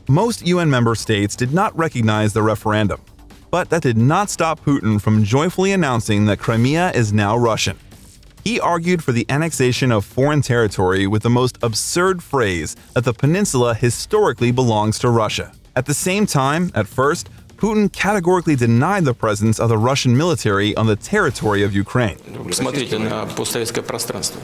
Most UN member states did not recognize the referendum, but that did not stop Putin from joyfully announcing that Crimea is now Russian. He argued for the annexation of foreign territory with the most absurd phrase that the peninsula historically belongs to Russia. At the same time, at first, Putin categorically denied the presence of the Russian military on the territory of Ukraine. Посмотрите на постсоветское пространство.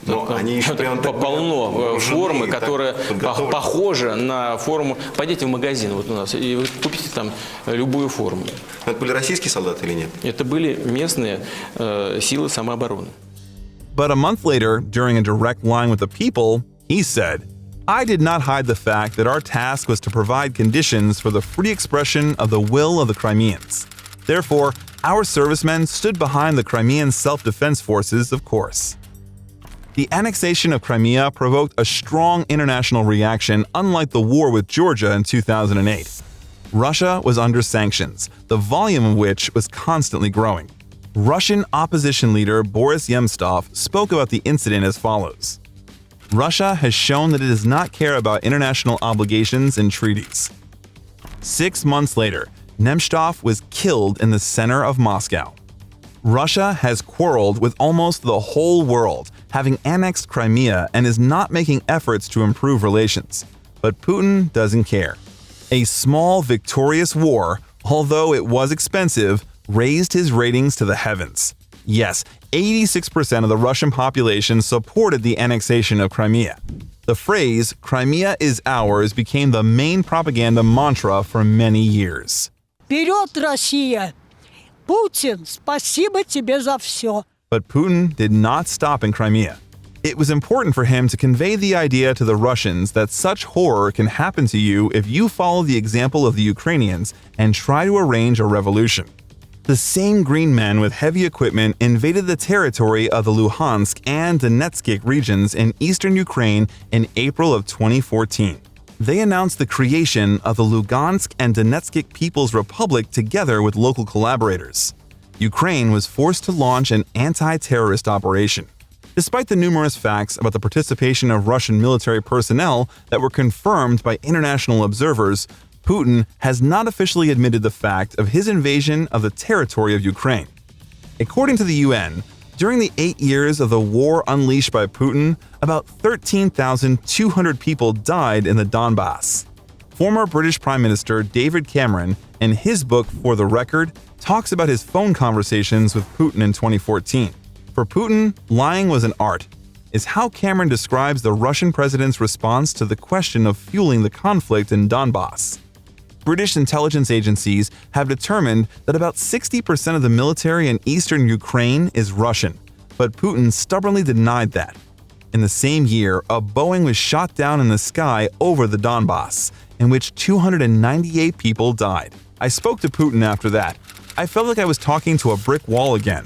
Но они еще прям так Полно формы, вооружены, которые так подготовлены. похожи на форму. Пойдите в магазин вот у нас и вы купите там любую форму. Это были российские солдаты или нет? Это были местные силы самообороны. But a month later, during a direct line with the people, he said, "I did not hide the fact that our task was to provide conditions for the free expression of the will of the Crimeans. Therefore, our servicemen stood behind the Crimean self-defense forces, of course." The annexation of Crimea provoked a strong international reaction, unlike the war with Georgia in 2008. Russia was under sanctions, the volume of which was constantly growing. Russian opposition leader Boris Nemtsov spoke about the incident as follows. Russia has shown that it does not care about international obligations and treaties. 6 months later, Nemtsov was killed in the center of Moscow. Russia has quarreled with almost the whole world, having annexed Crimea and is not making efforts to improve relations. But Putin doesn't care. A small, victorious war, although it was expensive, raised his ratings to the heavens. Yes, 86% of the Russian population supported the annexation of Crimea. The phrase, "Crimea is ours," became the main propaganda mantra for many years. Вперед, Россия! Путин, спасибо тебе за все. But Putin did not stop in Crimea. It was important for him to convey the idea to the Russians that such horror can happen to you if you follow the example of the Ukrainians and try to arrange a revolution. The same green men with heavy equipment invaded the territory of the Luhansk and Donetsk regions in eastern Ukraine in April of 2014. They announced the creation of the Lugansk and Donetsk People's Republic together with local collaborators. Ukraine was forced to launch an anti-terrorist operation. Despite the numerous facts about the participation of Russian military personnel that were confirmed by international observers, Putin has not officially admitted the fact of his invasion of the territory of Ukraine. According to the UN, during the 8 years of the war unleashed by Putin, about 13,200 people died in the Donbass. Former British Prime Minister David Cameron, in his book For the Record, talks about his phone conversations with Putin in 2014. For Putin, lying was an art, is how Cameron describes the Russian president's response to the question of fueling the conflict in Donbass. British intelligence agencies have determined that about 60% of the military in eastern Ukraine is Russian, but Putin stubbornly denied that. In the same year, a Boeing was shot down in the sky over the Donbass, in which 298 people died. I spoke to Putin after that. I felt like I was talking to a brick wall again.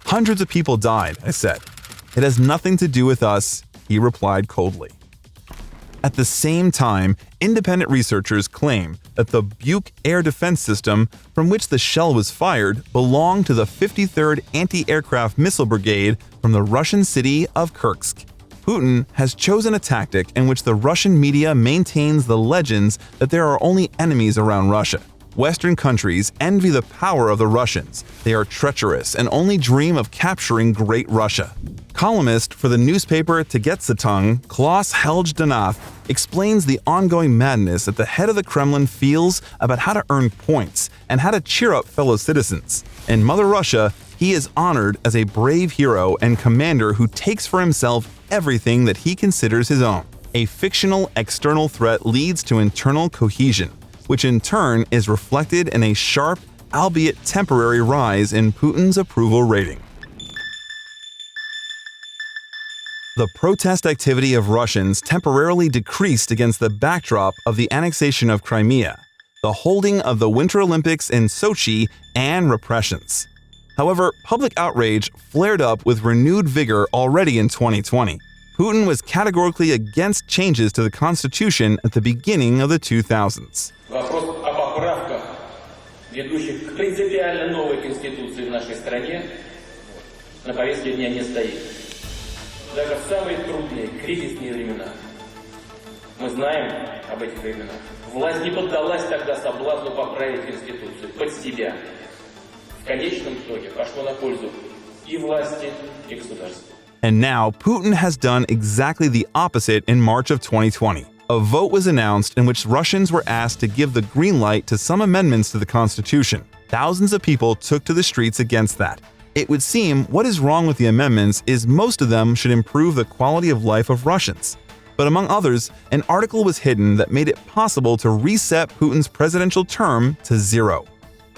Hundreds of people died, I said. It has nothing to do with us, he replied coldly. At the same time, independent researchers claim that the Buk air defense system from which the shell was fired belonged to the 53rd Anti-Aircraft Missile Brigade from the Russian city of Kursk. Putin has chosen a tactic in which the Russian media maintains the legends that there are only enemies around Russia. Western countries envy the power of the Russians. They are treacherous and only dream of capturing Great Russia. Columnist for the newspaper Tegetsitong, Klaus Helge-Donath, explains the ongoing madness that the head of the Kremlin feels about how to earn points and how to cheer up fellow citizens. In Mother Russia, he is honored as a brave hero and commander who takes for himself everything that he considers his own. A fictional external threat leads to internal cohesion, which in turn is reflected in a sharp, albeit temporary rise in Putin's approval rating. The protest activity of Russians temporarily decreased against the backdrop of the annexation of Crimea, the holding of the Winter Olympics in Sochi, and repressions. However, public outrage flared up with renewed vigor already in 2020. Putin was categorically against changes to the constitution at the beginning of the 2000s. Вопрос о поправках, ведущих к принципиально новой конституции в нашей стране, на повестке дня не стоит. Даже в самые трудные, кризисные времена. Мы знаем об этих временах. Власть не поддалась тогда соблазну поправить конституцию под себя. В конечном итоге пошло на пользу и власти, и государства. And now, Putin has done exactly the opposite in March of 2020. A vote was announced in which Russians were asked to give the green light to some amendments to the constitution. Thousands of people took to the streets against that. It would seem what is wrong with the amendments is most of them should improve the quality of life of Russians. But among others, an article was hidden that made it possible to reset Putin's presidential term to 0.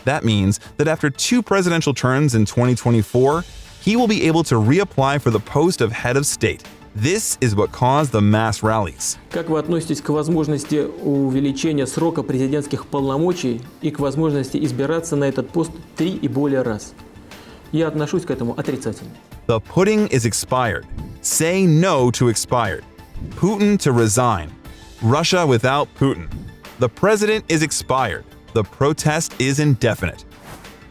That means that after 2 presidential terms in 2024, he will be able to reapply for the post of head of state. This is what caused the mass rallies. Как вы относитесь к возможности увеличения срока президентских полномочий и к возможности избираться на этот пост 3 и более раз? Я отношусь к этому отрицательно. The pudding is expired. Say no to expired. Putin to resign. Russia without Putin. The president is expired. The protest is indefinite.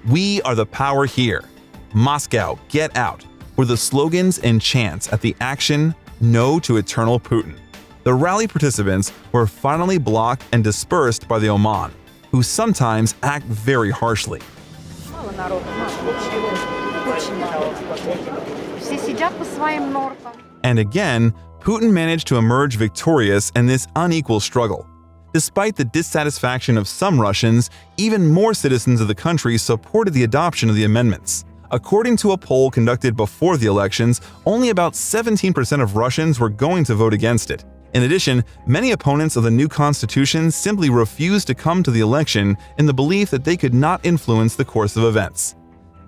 We are the power here. Moscow, get out, were the slogans and chants at the action No to Eternal Putin. The rally participants were finally blocked and dispersed by the Oman, who sometimes act very harshly. And again, Putin managed to emerge victorious in this unequal struggle. Despite the dissatisfaction of some Russians, even more citizens of the country supported the adoption of the amendments. According to a poll conducted before the elections, only about 17% of Russians were going to vote against it. In addition, many opponents of the new constitution simply refused to come to the election in the belief that they could not influence the course of events.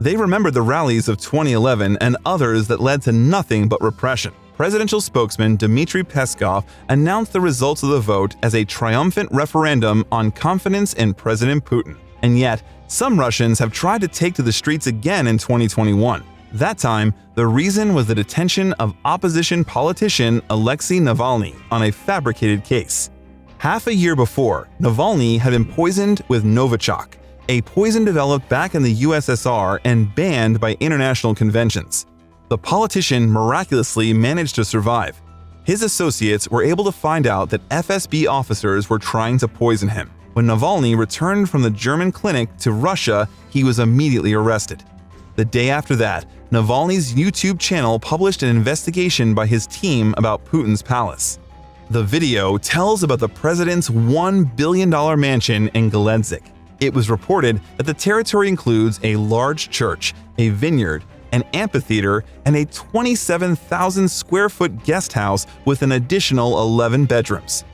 They remembered the rallies of 2011 and others that led to nothing but repression. Presidential spokesman Dmitry Peskov announced the results of the vote as a triumphant referendum on confidence in President Putin. And yet, some Russians have tried to take to the streets again in 2021. That time, the reason was the detention of opposition politician Alexei Navalny on a fabricated case. Half a year before, Navalny had been poisoned with Novichok, a poison developed back in the USSR and banned by international conventions. The politician miraculously managed to survive. His associates were able to find out that FSB officers were trying to poison him. When Navalny returned from the German clinic to Russia, he was immediately arrested. The day after that, Navalny's YouTube channel published an investigation by his team about Putin's palace. The video tells about the president's $1 billion mansion in Goledzik. It was reported that the territory includes a large church, a vineyard, an amphitheater, and a 27,000 square foot guest house with an additional 11 bedrooms.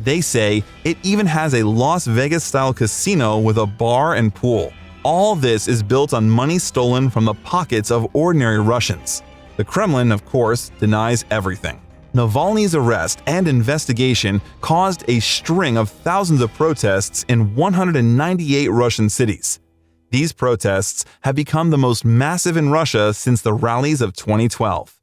They say it even has a Las Vegas-style casino with a bar and pool. All this is built on money stolen from the pockets of ordinary Russians. The Kremlin, of course, denies everything. Navalny's arrest and investigation caused a string of thousands of protests in 198 Russian cities. These protests have become the most massive in Russia since the rallies of 2012.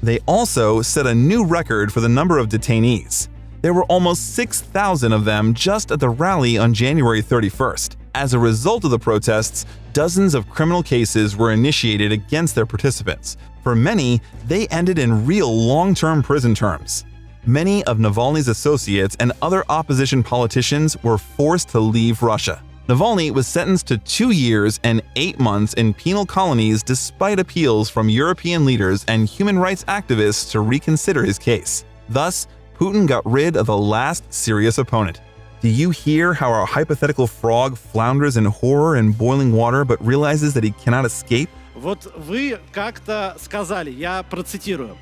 They also set a new record for the number of detainees. There were almost 6,000 of them just at the rally on January 31st. As a result of the protests, dozens of criminal cases were initiated against their participants. For many, they ended in real long-term prison terms. Many of Navalny's associates and other opposition politicians were forced to leave Russia. Navalny was sentenced to 2 years and 8 months in penal colonies despite appeals from European leaders and human rights activists to reconsider his case. Thus, Putin got rid of the last serious opponent. Do you hear how our hypothetical frog flounders in horror and boiling water but realizes that he cannot escape? Вот вы как-то сказали, я процитирую,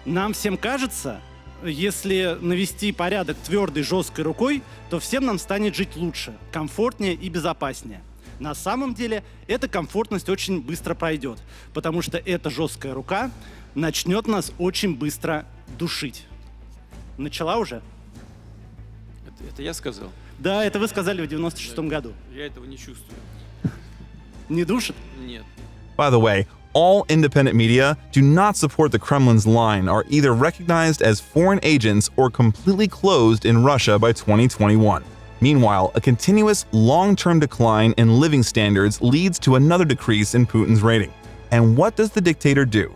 «Нам всем кажется, если навести порядок твердой, жесткой рукой, то всем нам станет жить лучше, комфортнее и безопаснее». На самом деле, эта комфортность очень быстро пройдет, потому что эта жесткая рука начнет нас очень быстро душить. Начала уже? Это я сказал? Да, это вы сказали в 96-м году. Я этого не чувствую. Не душит? Нет. By the way, all independent media do not support the Kremlin's line, are either recognized as foreign agents or completely closed in Russia by 2021. Meanwhile, a continuous long-term decline in living standards leads to another decrease in Putin's rating. And what does the dictator do?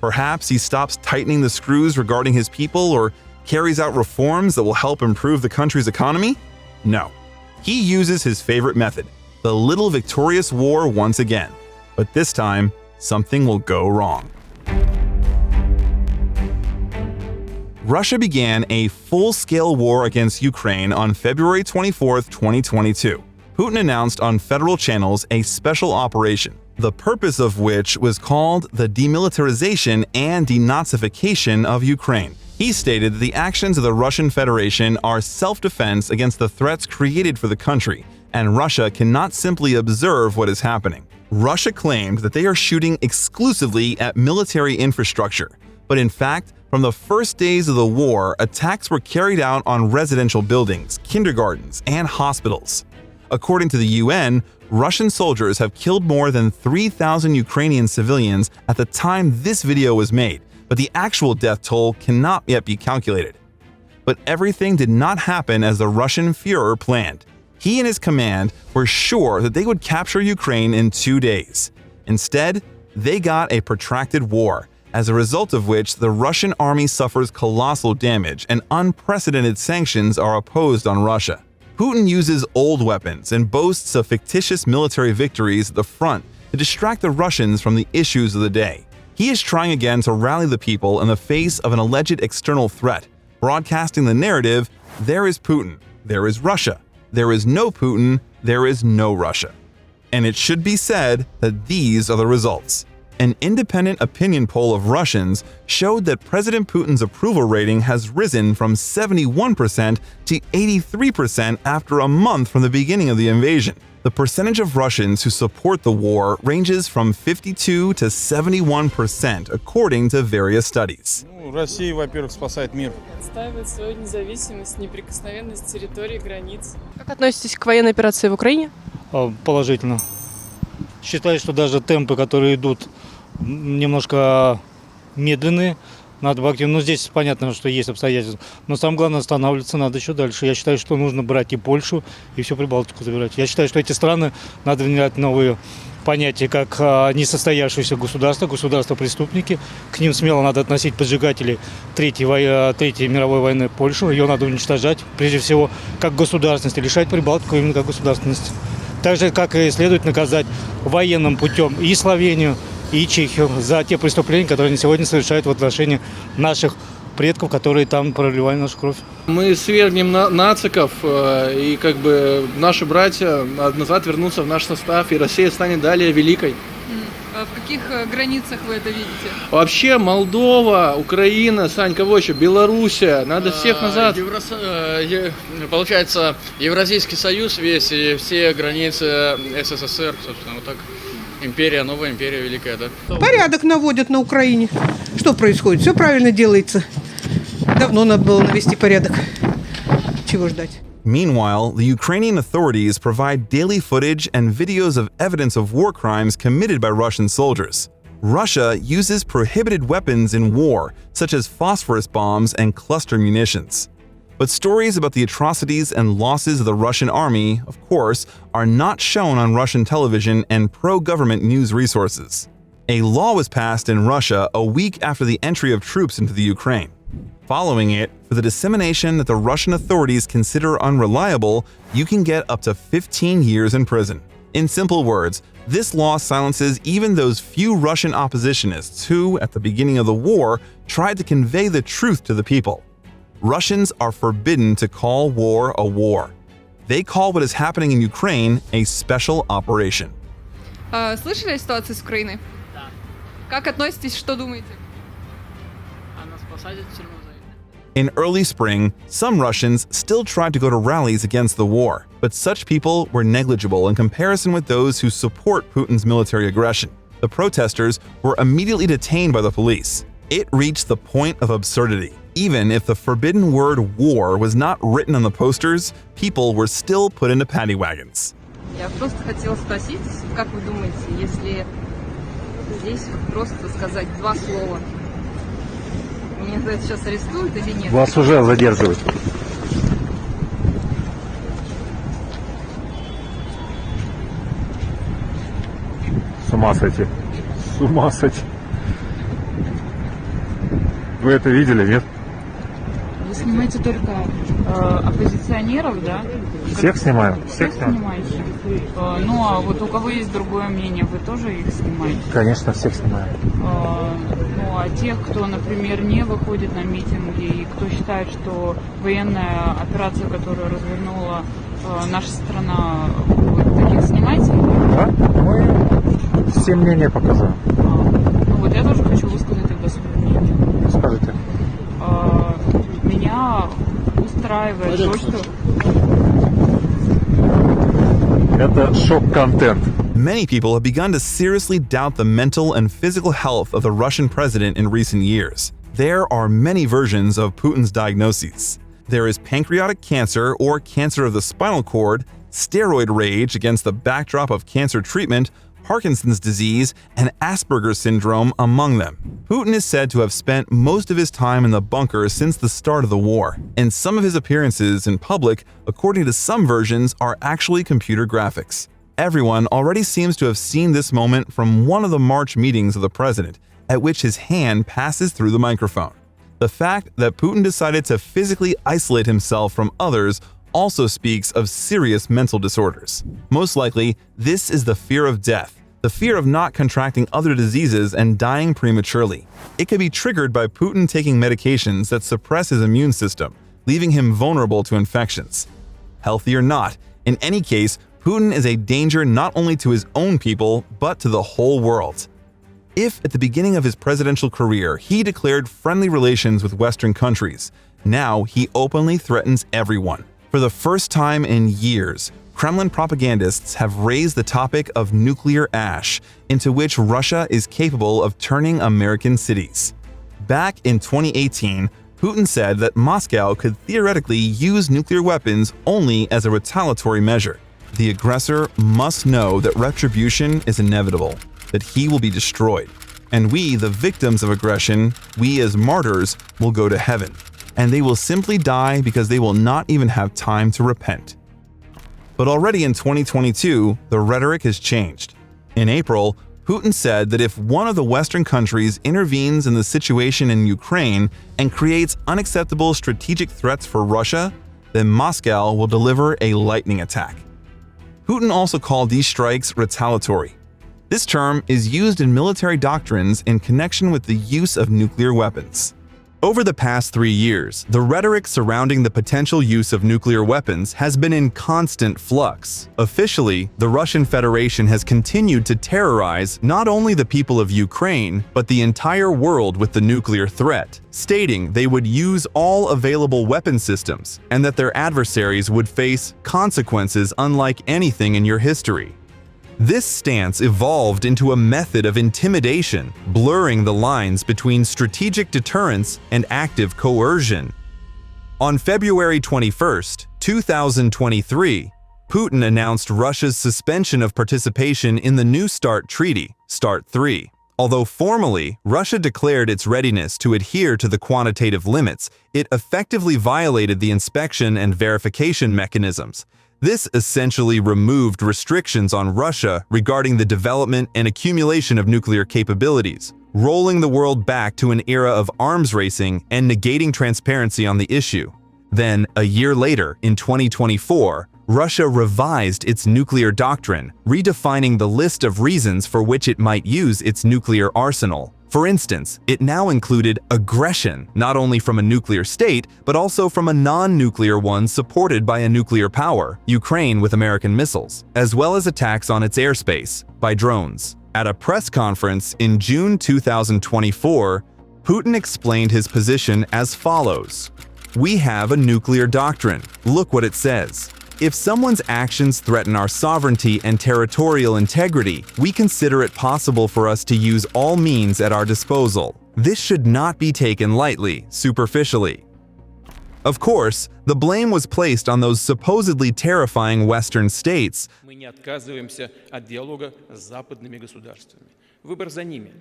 Perhaps he stops tightening the screws regarding his people, or Carries out reforms that will help improve the country's economy? No. He uses his favorite method, the little victorious war once again. But this time, something will go wrong. Russia began a full-scale war against Ukraine on February 24, 2022. Putin announced on federal channels a special operation, the purpose of which was called the demilitarization and denazification of Ukraine. He stated that the actions of the Russian Federation are self-defense against the threats created for the country, and Russia cannot simply observe what is happening. Russia claimed that they are shooting exclusively at military infrastructure, but in fact, from the first days of the war, attacks were carried out on residential buildings, kindergartens, and hospitals. According to the UN, Russian soldiers have killed more than 3,000 Ukrainian civilians at the time this video was made, but the actual death toll cannot yet be calculated. But everything did not happen as the Russian Führer planned. He and his command were sure that they would capture Ukraine in 2 days. Instead, they got a protracted war, as a result of which the Russian army suffers colossal damage and unprecedented sanctions are imposed on Russia. Putin uses old weapons and boasts of fictitious military victories at the front to distract the Russians from the issues of the day. He is trying again to rally the people in the face of an alleged external threat, broadcasting the narrative, there is Putin, there is Russia, there is no Putin, there is no Russia. And it should be said that these are the results. An independent opinion poll of Russians showed that President Putin's approval rating has risen from 71% to 83% after a month from the beginning of the invasion. The percentage of Russians who support the war ranges from 52 to 71% according to various studies. Россия, во-первых, спасает мир. Отстаивает свою независимость, неприкосновенность территории, границ. Как относитесь к военной операции в Украине? Положительно. Считаю, что даже темпы, которые идут, немножко медленные, надо бы активно. Но здесь понятно, что есть обстоятельства. Но самое главное, останавливаться надо еще дальше. Я считаю, что нужно брать и Польшу, и всю Прибалтику забирать. Я считаю, что эти страны надо внедрять новые понятия, как несостоявшиеся государства, государства-преступники. К ним смело надо относить поджигателей Третьей мировой войны Польшу. Ее надо уничтожать, прежде всего, как государственность, лишать Прибалтику именно как государственности. Так же, как и следует наказать военным путем и Словению, и Чехию за те преступления, которые они сегодня совершают в отношении наших предков, которые там проливали нашу кровь. Мы свергнем нациков, и как бы наши братья назад вернутся в наш состав, и Россия станет далее великой. В каких границах вы это видите? Вообще Молдова, Украина, Сань, кого еще? Белоруссия, надо всех назад. Получается, Евразийский союз весь и все границы СССР, собственно, вот так. Империя, новая империя великая, да? Порядок наводят на Украине. Что происходит? Все правильно делается. Давно надо было навести порядок. Чего ждать? Meanwhile, the Ukrainian authorities provide daily footage and videos of evidence of war crimes committed by Russian soldiers. Russia uses prohibited weapons in war, such as phosphorus bombs and cluster munitions. But stories about the atrocities and losses of the Russian army, of course, are not shown on Russian television and pro-government news resources. A law was passed in Russia a week after the entry of troops into the Ukraine. Following it, for the dissemination that the Russian authorities consider unreliable, you can get up to 15 years in prison. In simple words, this law silences even those few Russian oppositionists who, at the beginning of the war, tried to convey the truth to the people. Russians are forbidden to call war a war. They call what is happening in Ukraine a special operation. Слышали о ситуации с Украиной? Да. Как относитесь, что думаете? Она спасает тюрьму. In early spring, some Russians still tried to go to rallies against the war, but such people were negligible in comparison with those who support Putin's military aggression. The protesters were immediately detained by the police. It reached the point of absurdity. Even if the forbidden word war was not written on the posters, people were still put into paddy wagons. Я просто хотела спросить, как вы думаете, если здесь просто сказать два слова, меня за это сейчас арестуют или нет? Вас уже задерживают. С ума сойти. С ума сойти. Вы это видели, нет? Не Вы снимаете только оппозиционеров, да? Всех снимаю. Всех снимаете? Ну, а вот у кого есть другое мнение, вы тоже их снимаете? Конечно, всех снимаю. Ну, а тех, кто, например, не выходит на митинги и кто считает, что военная операция, которую развернула наша страна, вот таких снимаете? Да, мы все мнения показываем. Ну вот я тоже хочу высказать тогда свое мнение. Скажите. Меня устраивает то, что... Это шок-контент. Many people have begun to seriously doubt the mental and physical health of the Russian president in recent years. There are many versions of Putin's diagnoses. There is pancreatic cancer or cancer of the spinal cord, steroid rage against the backdrop of cancer treatment, Parkinson's disease, and Asperger's syndrome among them. Putin is said to have spent most of his time in the bunker since the start of the war, and some of his appearances in public, according to some versions, are actually computer graphics. Everyone already seems to have seen this moment from one of the March meetings of the president, at which his hand passes through the microphone. The fact that Putin decided to physically isolate himself from others also speaks of serious mental disorders. Most likely, this is the fear of death, the fear of not contracting other diseases and dying prematurely. It could be triggered by Putin taking medications that suppress his immune system, leaving him vulnerable to infections. Healthy or not, in any case, Putin is a danger not only to his own people, but to the whole world. If at the beginning of his presidential career he declared friendly relations with Western countries, now he openly threatens everyone. For the first time in years, Kremlin propagandists have raised the topic of nuclear ash, into which Russia is capable of turning American cities. Back in 2018, Putin said that Moscow could theoretically use nuclear weapons only as a retaliatory measure. The aggressor must know that retribution is inevitable, that he will be destroyed. And we, the victims of aggression, we as martyrs, will go to heaven. And they will simply die because they will not even have time to repent. But already in 2022, the rhetoric has changed. In April, Putin said that if one of the Western countries intervenes in the situation in Ukraine and creates unacceptable strategic threats for Russia, then Moscow will deliver a lightning attack. Putin also called these strikes retaliatory. This term is used in military doctrines in connection with the use of nuclear weapons. Over the past 3 years, the rhetoric surrounding the potential use of nuclear weapons has been in constant flux. Officially, the Russian Federation has continued to terrorize not only the people of Ukraine, but the entire world with the nuclear threat, stating they would use all available weapon systems and that their adversaries would face consequences unlike anything in your history. This stance evolved into a method of intimidation, blurring the lines between strategic deterrence and active coercion. On February 21, 2023, Putin announced Russia's suspension of participation in the New START Treaty, START 3. Although formally, Russia declared its readiness to adhere to the quantitative limits, it effectively violated the inspection and verification mechanisms. This essentially removed restrictions on Russia regarding the development and accumulation of nuclear capabilities, rolling the world back to an era of arms racing and negating transparency on the issue. Then, a year later, in 2024, Russia revised its nuclear doctrine, redefining the list of reasons for which it might use its nuclear arsenal. For instance, it now included aggression, not only from a nuclear state, but also from a non-nuclear one supported by a nuclear power, Ukraine with American missiles, as well as attacks on its airspace by drones. At a press conference in June 2024, Putin explained his position as follows. "We have a nuclear doctrine. Look what it says. If someone's actions threaten our sovereignty and territorial integrity, we consider it possible for us to use all means at our disposal. This should not be taken lightly, superficially." Of course, the blame was placed on those supposedly terrifying Western states. Мы не отказываемся от диалога с западными государствами. Выбор за ними.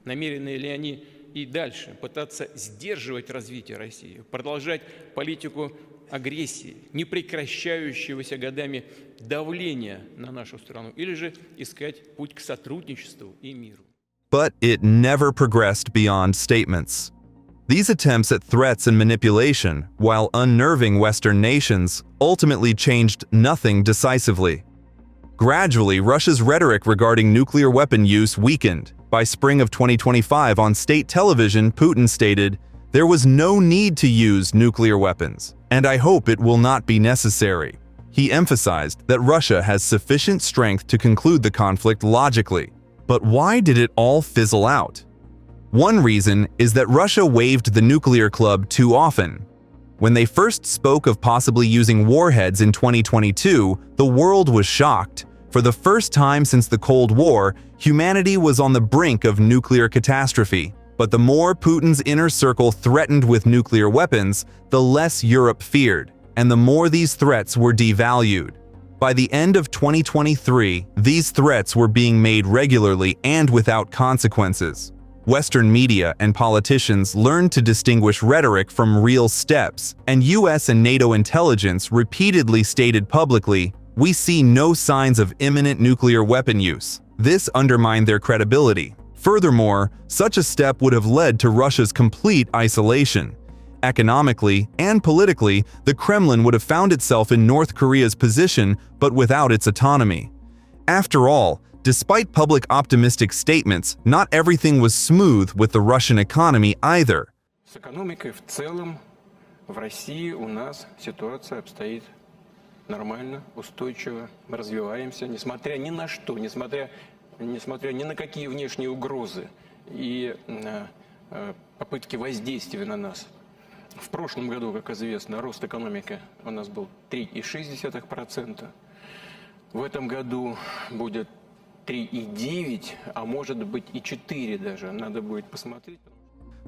Намерены ли они и дальше пытаться сдерживать развитие России, продолжать политику агрессии, непрекращающегося годами давления на нашу страну, или же искать путь к сотрудничеству и миру. But it never progressed beyond statements. These attempts at threats and manipulation, while unnerving Western nations, ultimately changed nothing decisively. Gradually, Russia's rhetoric regarding nuclear weapon use weakened. By spring of 2025 on state television, Putin stated, "There was no need to use nuclear weapons, and I hope it will not be necessary." He emphasized that Russia has sufficient strength to conclude the conflict logically. But why did it all fizzle out? One reason is that Russia waved the nuclear club too often. When they first spoke of possibly using warheads in 2022, the world was shocked. For the first time since the Cold War, humanity was on the brink of nuclear catastrophe. But the more Putin's inner circle threatened with nuclear weapons, the less Europe feared, and the more these threats were devalued. By the end of 2023, these threats were being made regularly and without consequences. Western media and politicians learned to distinguish rhetoric from real steps, and US and NATO intelligence repeatedly stated publicly, "We see no signs of imminent nuclear weapon use." This undermined their credibility. Furthermore, such a step would have led to Russia's complete isolation. Economically and politically, the Kremlin would have found itself in North Korea's position, but without its autonomy. After all, despite public optimistic statements, not everything was smooth with the Russian economy either. С экономикой в целом в России у нас ситуация обстоит нормально, устойчиво. Мы развиваемся, несмотря ни на что, несмотря ни на какие внешние угрозы и попытки воздействия на нас. В прошлом году, как известно, рост экономики у нас был 3,6%. В этом году будет 3,9, а может быть и 4 даже. Надо будет посмотреть.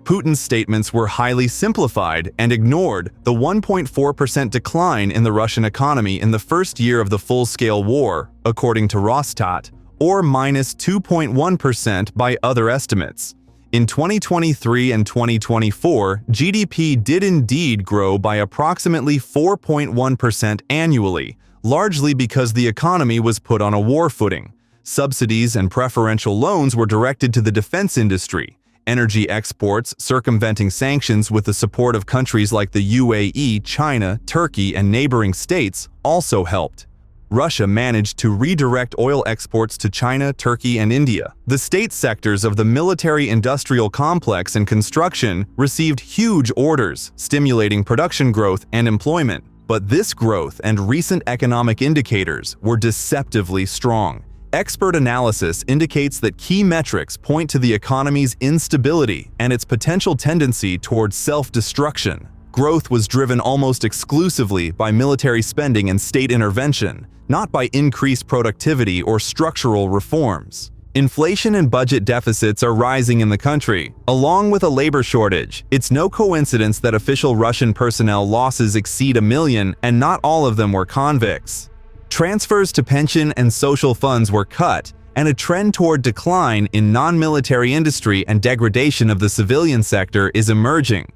Putin's statements were highly simplified and ignored the 1.4% decline in the Russian economy in the first year of the full-scale war, according to Rosstat, or minus 2.1% by other estimates. In 2023 and 2024, GDP did indeed grow by approximately 4.1% annually, largely because the economy was put on a war footing. Subsidies and preferential loans were directed to the defense industry. Energy exports, circumventing sanctions with the support of countries like the UAE, China, Turkey, and neighboring states, also helped. Russia managed to redirect oil exports to China, Turkey, and India. The state sectors of the military-industrial complex and construction received huge orders, stimulating production growth and employment. But this growth and recent economic indicators were deceptively strong. Expert analysis indicates that key metrics point to the economy's instability and its potential tendency towards self-destruction. Growth was driven almost exclusively by military spending and state intervention, not by increased productivity or structural reforms. Inflation and budget deficits are rising in the country, along with a labor shortage. It's no coincidence that official Russian personnel losses exceed 1 million, and not all of them were convicts. Transfers to pension and social funds were cut, and a trend toward decline in non-military industry and degradation of the civilian sector is emerging.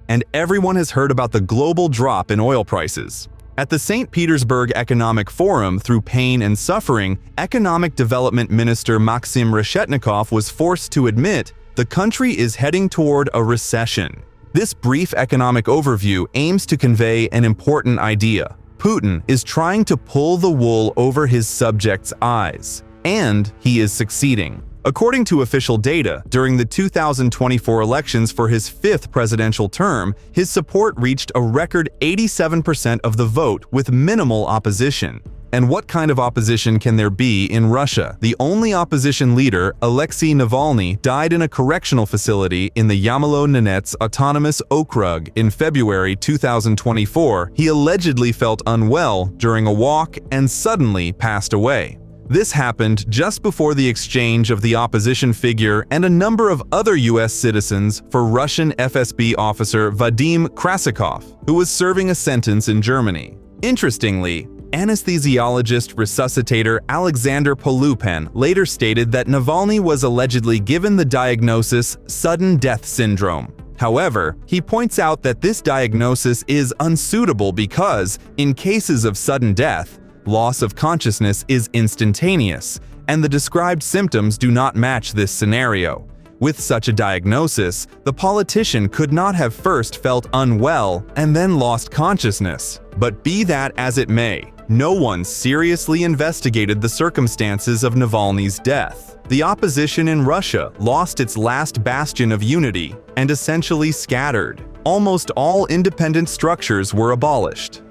And everyone has heard about the global drop in oil prices. At the St. Petersburg Economic Forum, through pain and suffering, Economic Development Minister Maxim Reshetnikov was forced to admit the country is heading toward a recession. This brief economic overview aims to convey an important idea. Putin is trying to pull the wool over his subjects' eyes, and he is succeeding. According to official data, during the 2024 elections for his 5th presidential term, his support reached a record 87% of the vote with minimal opposition. And what kind of opposition can there be in Russia? The only opposition leader, Alexei Navalny, died in a correctional facility in the Yamalo-Nenets Autonomous Okrug in February 2024. He allegedly felt unwell during a walk and suddenly passed away. This happened just before the exchange of the opposition figure and a number of other US citizens for Russian FSB officer Vadim Krasikov, who was serving a sentence in Germany. Interestingly, anesthesiologist resuscitator Alexander Polupin later stated that Navalny was allegedly given the diagnosis sudden death syndrome. However, he points out that this diagnosis is unsuitable because, in cases of sudden death, loss of consciousness is instantaneous, and the described symptoms do not match this scenario. With such a diagnosis, the politician could not have first felt unwell and then lost consciousness. But be that as it may, no one seriously investigated the circumstances of Navalny's death. The opposition in Russia lost its last bastion of unity and essentially scattered. Almost all independent structures were abolished.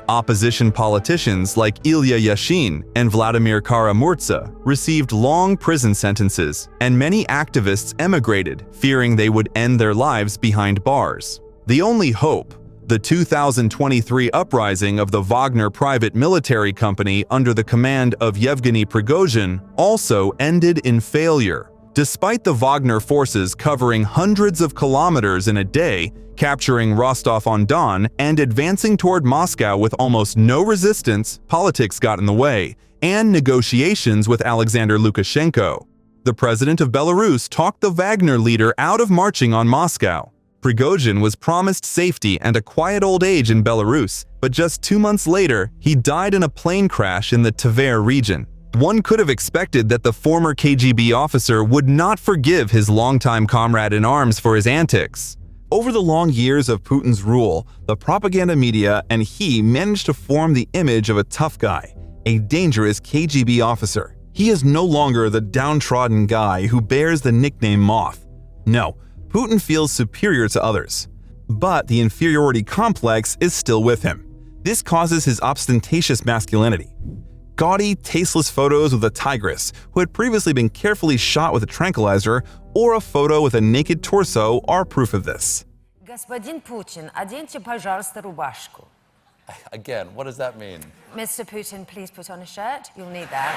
Opposition politicians like Ilya Yashin and Vladimir Kara-Murza received long prison sentences, and many activists emigrated, fearing they would end their lives behind bars. The only hope, the 2023 uprising of the Wagner private military company under the command of Yevgeny Prigozhin, also ended in failure. Despite the Wagner forces covering hundreds of kilometers in a day, capturing Rostov-on-Don and advancing toward Moscow with almost no resistance, politics got in the way, and negotiations with Alexander Lukashenko. The president of Belarus talked the Wagner leader out of marching on Moscow. Prigozhin was promised safety and a quiet old age in Belarus, but just 2 months later, he died in a plane crash in the Tver region. One could have expected that the former KGB officer would not forgive his longtime comrade in arms for his antics. Over the long years of Putin's rule, the propaganda media and he managed to form the image of a tough guy, a dangerous KGB officer. He is no longer the downtrodden guy who bears the nickname Moth. No, Putin feels superior to others. But the inferiority complex is still with him. This causes his ostentatious masculinity. Gaudy, tasteless photos with a tigress who had previously been carefully shot with a tranquilizer, or a photo with a naked torso are proof of this. Господин Putin, оденьте, пожалуйста, рубашку. Again, what does that mean? Mr. Putin, please put on a shirt. You'll need that.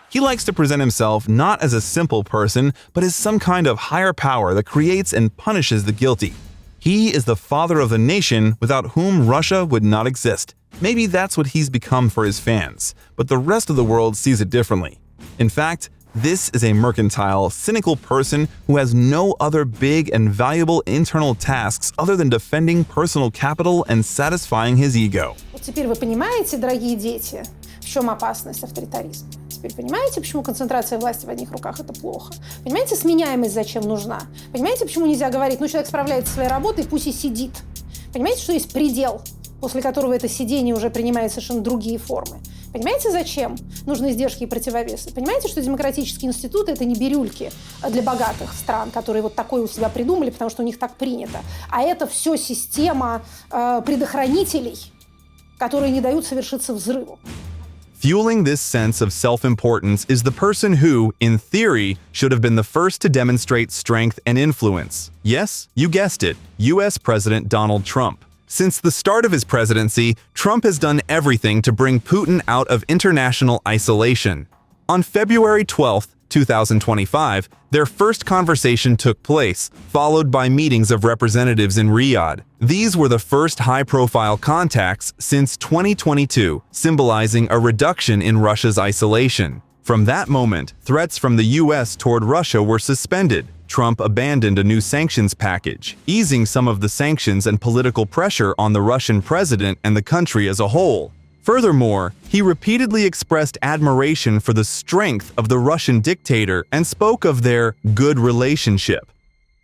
He likes to present himself not as a simple person, but as some kind of higher power that creates and punishes the guilty. He is the father of the nation without whom Russia would not exist. Maybe that's what he's become for his fans, but the rest of the world sees it differently. In fact, this is a mercantile, cynical person who has no other big and valuable internal tasks other than defending personal capital and satisfying his ego. Вот теперь вы понимаете, дорогие дети, в чем опасность авторитаризма? Теперь понимаете, почему концентрация власти в одних руках – это плохо? Понимаете, сменяемость зачем нужна? Понимаете, почему нельзя говорить, ну, человек справляется со своей работой, пусть и сидит? Понимаете, что есть предел, после которого это сидение уже принимает совершенно другие формы? Понимаете, зачем нужны издержки и противовесы? Понимаете, что демократические институты – это не бирюльки для богатых стран, которые вот такое у себя придумали, потому что у них так принято. А это все система предохранителей, которые не дают совершиться взрыву. Fueling this sense of self-importance is the person who, in theory, should have been the first to demonstrate strength and influence. Yes, you guessed it, US President Donald Trump. Since the start of his presidency, Trump has done everything to bring Putin out of international isolation. On February 12, 2025, their first conversation took place, followed by meetings of representatives in Riyadh. These were the first high-profile contacts since 2022, symbolizing a reduction in Russia's isolation. From that moment, threats from the US toward Russia were suspended. Trump abandoned a new sanctions package, easing some of the sanctions and political pressure on the Russian president and the country as a whole. Furthermore, he repeatedly expressed admiration for the strength of the Russian dictator and spoke of their good relationship.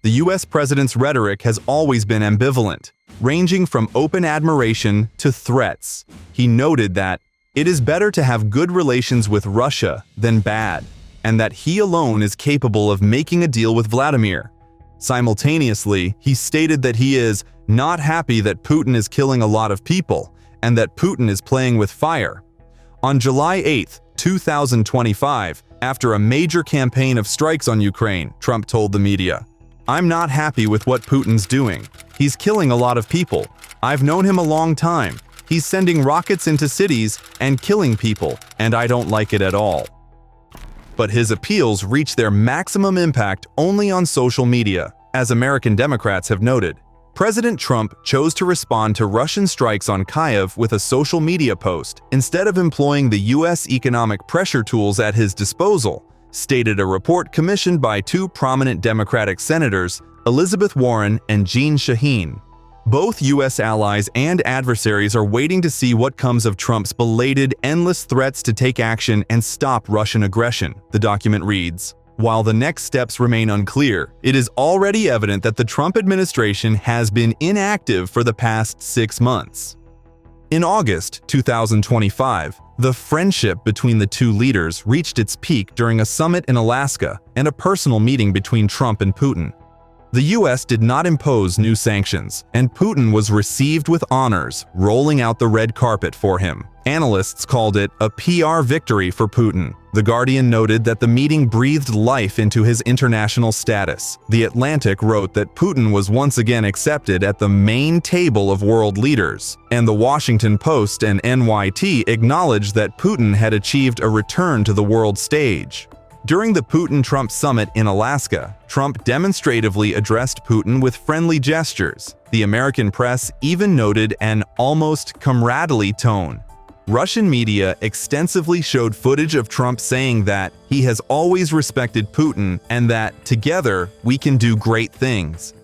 The US president's rhetoric has always been ambivalent, ranging from open admiration to threats. He noted that it is better to have good relations with Russia than bad, and that he alone is capable of making a deal with Vladimir. Simultaneously, he stated that he is not happy that Putin is killing a lot of people, and that Putin is playing with fire. On July 8, 2025, after a major campaign of strikes on Ukraine, Trump told the media, "I'm not happy with what Putin's doing. He's killing a lot of people. I've known him a long time. He's sending rockets into cities and killing people, and I don't like it at all." But his appeals reach their maximum impact only on social media, as American Democrats have noted. President Trump chose to respond to Russian strikes on Kyiv with a social media post instead of employing the US economic pressure tools at his disposal, stated a report commissioned by two prominent Democratic senators, Elizabeth Warren and Jeanne Shaheen. Both US allies and adversaries are waiting to see what comes of Trump's belated, endless threats to take action and stop Russian aggression, the document reads. While the next steps remain unclear, it is already evident that the Trump administration has been inactive for the past 6 months. In August 2025, the friendship between the two leaders reached its peak during a summit in Alaska and a personal meeting between Trump and Putin. The US did not impose new sanctions, and Putin was received with honors, rolling out the red carpet for him. Analysts called it a PR victory for Putin. The Guardian noted that the meeting breathed life into his international status. The Atlantic wrote that Putin was once again accepted at the main table of world leaders, and the Washington Post and NYT acknowledged that Putin had achieved a return to the world stage. During the Putin-Trump summit in Alaska, Trump demonstratively addressed Putin with friendly gestures. The American press even noted an almost comradely tone. Russian media extensively showed footage of Trump saying that he has always respected Putin and that, together, we can do great things.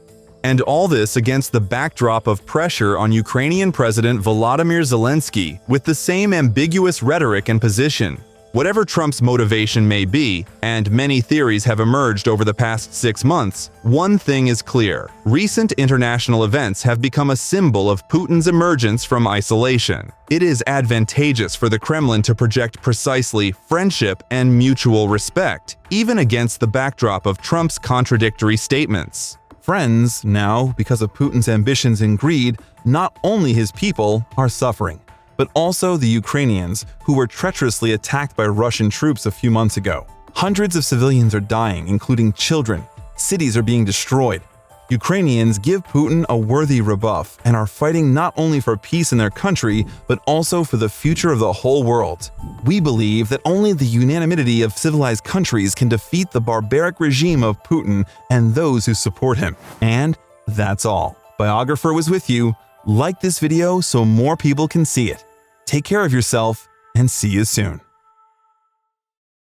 And all this against the backdrop of pressure on Ukrainian President Volodymyr Zelensky with the same ambiguous rhetoric and position. Whatever Trump's motivation may be, and many theories have emerged over the past 6 months, one thing is clear. Recent international events have become a symbol of Putin's emergence from isolation. It is advantageous for the Kremlin to project precisely friendship and mutual respect, even against the backdrop of Trump's contradictory statements. Friends, now, because of Putin's ambitions and greed, not only his people are suffering, but also the Ukrainians, who were treacherously attacked by Russian troops a few months ago. Hundreds of civilians are dying, including children. Cities are being destroyed. Ukrainians give Putin a worthy rebuff and are fighting not only for peace in their country, but also for the future of the whole world. We believe that only the unanimity of civilized countries can defeat the barbaric regime of Putin and those who support him. And that's all. Biographer was with you. Like this video so more people can see it. Take care of yourself and see you soon.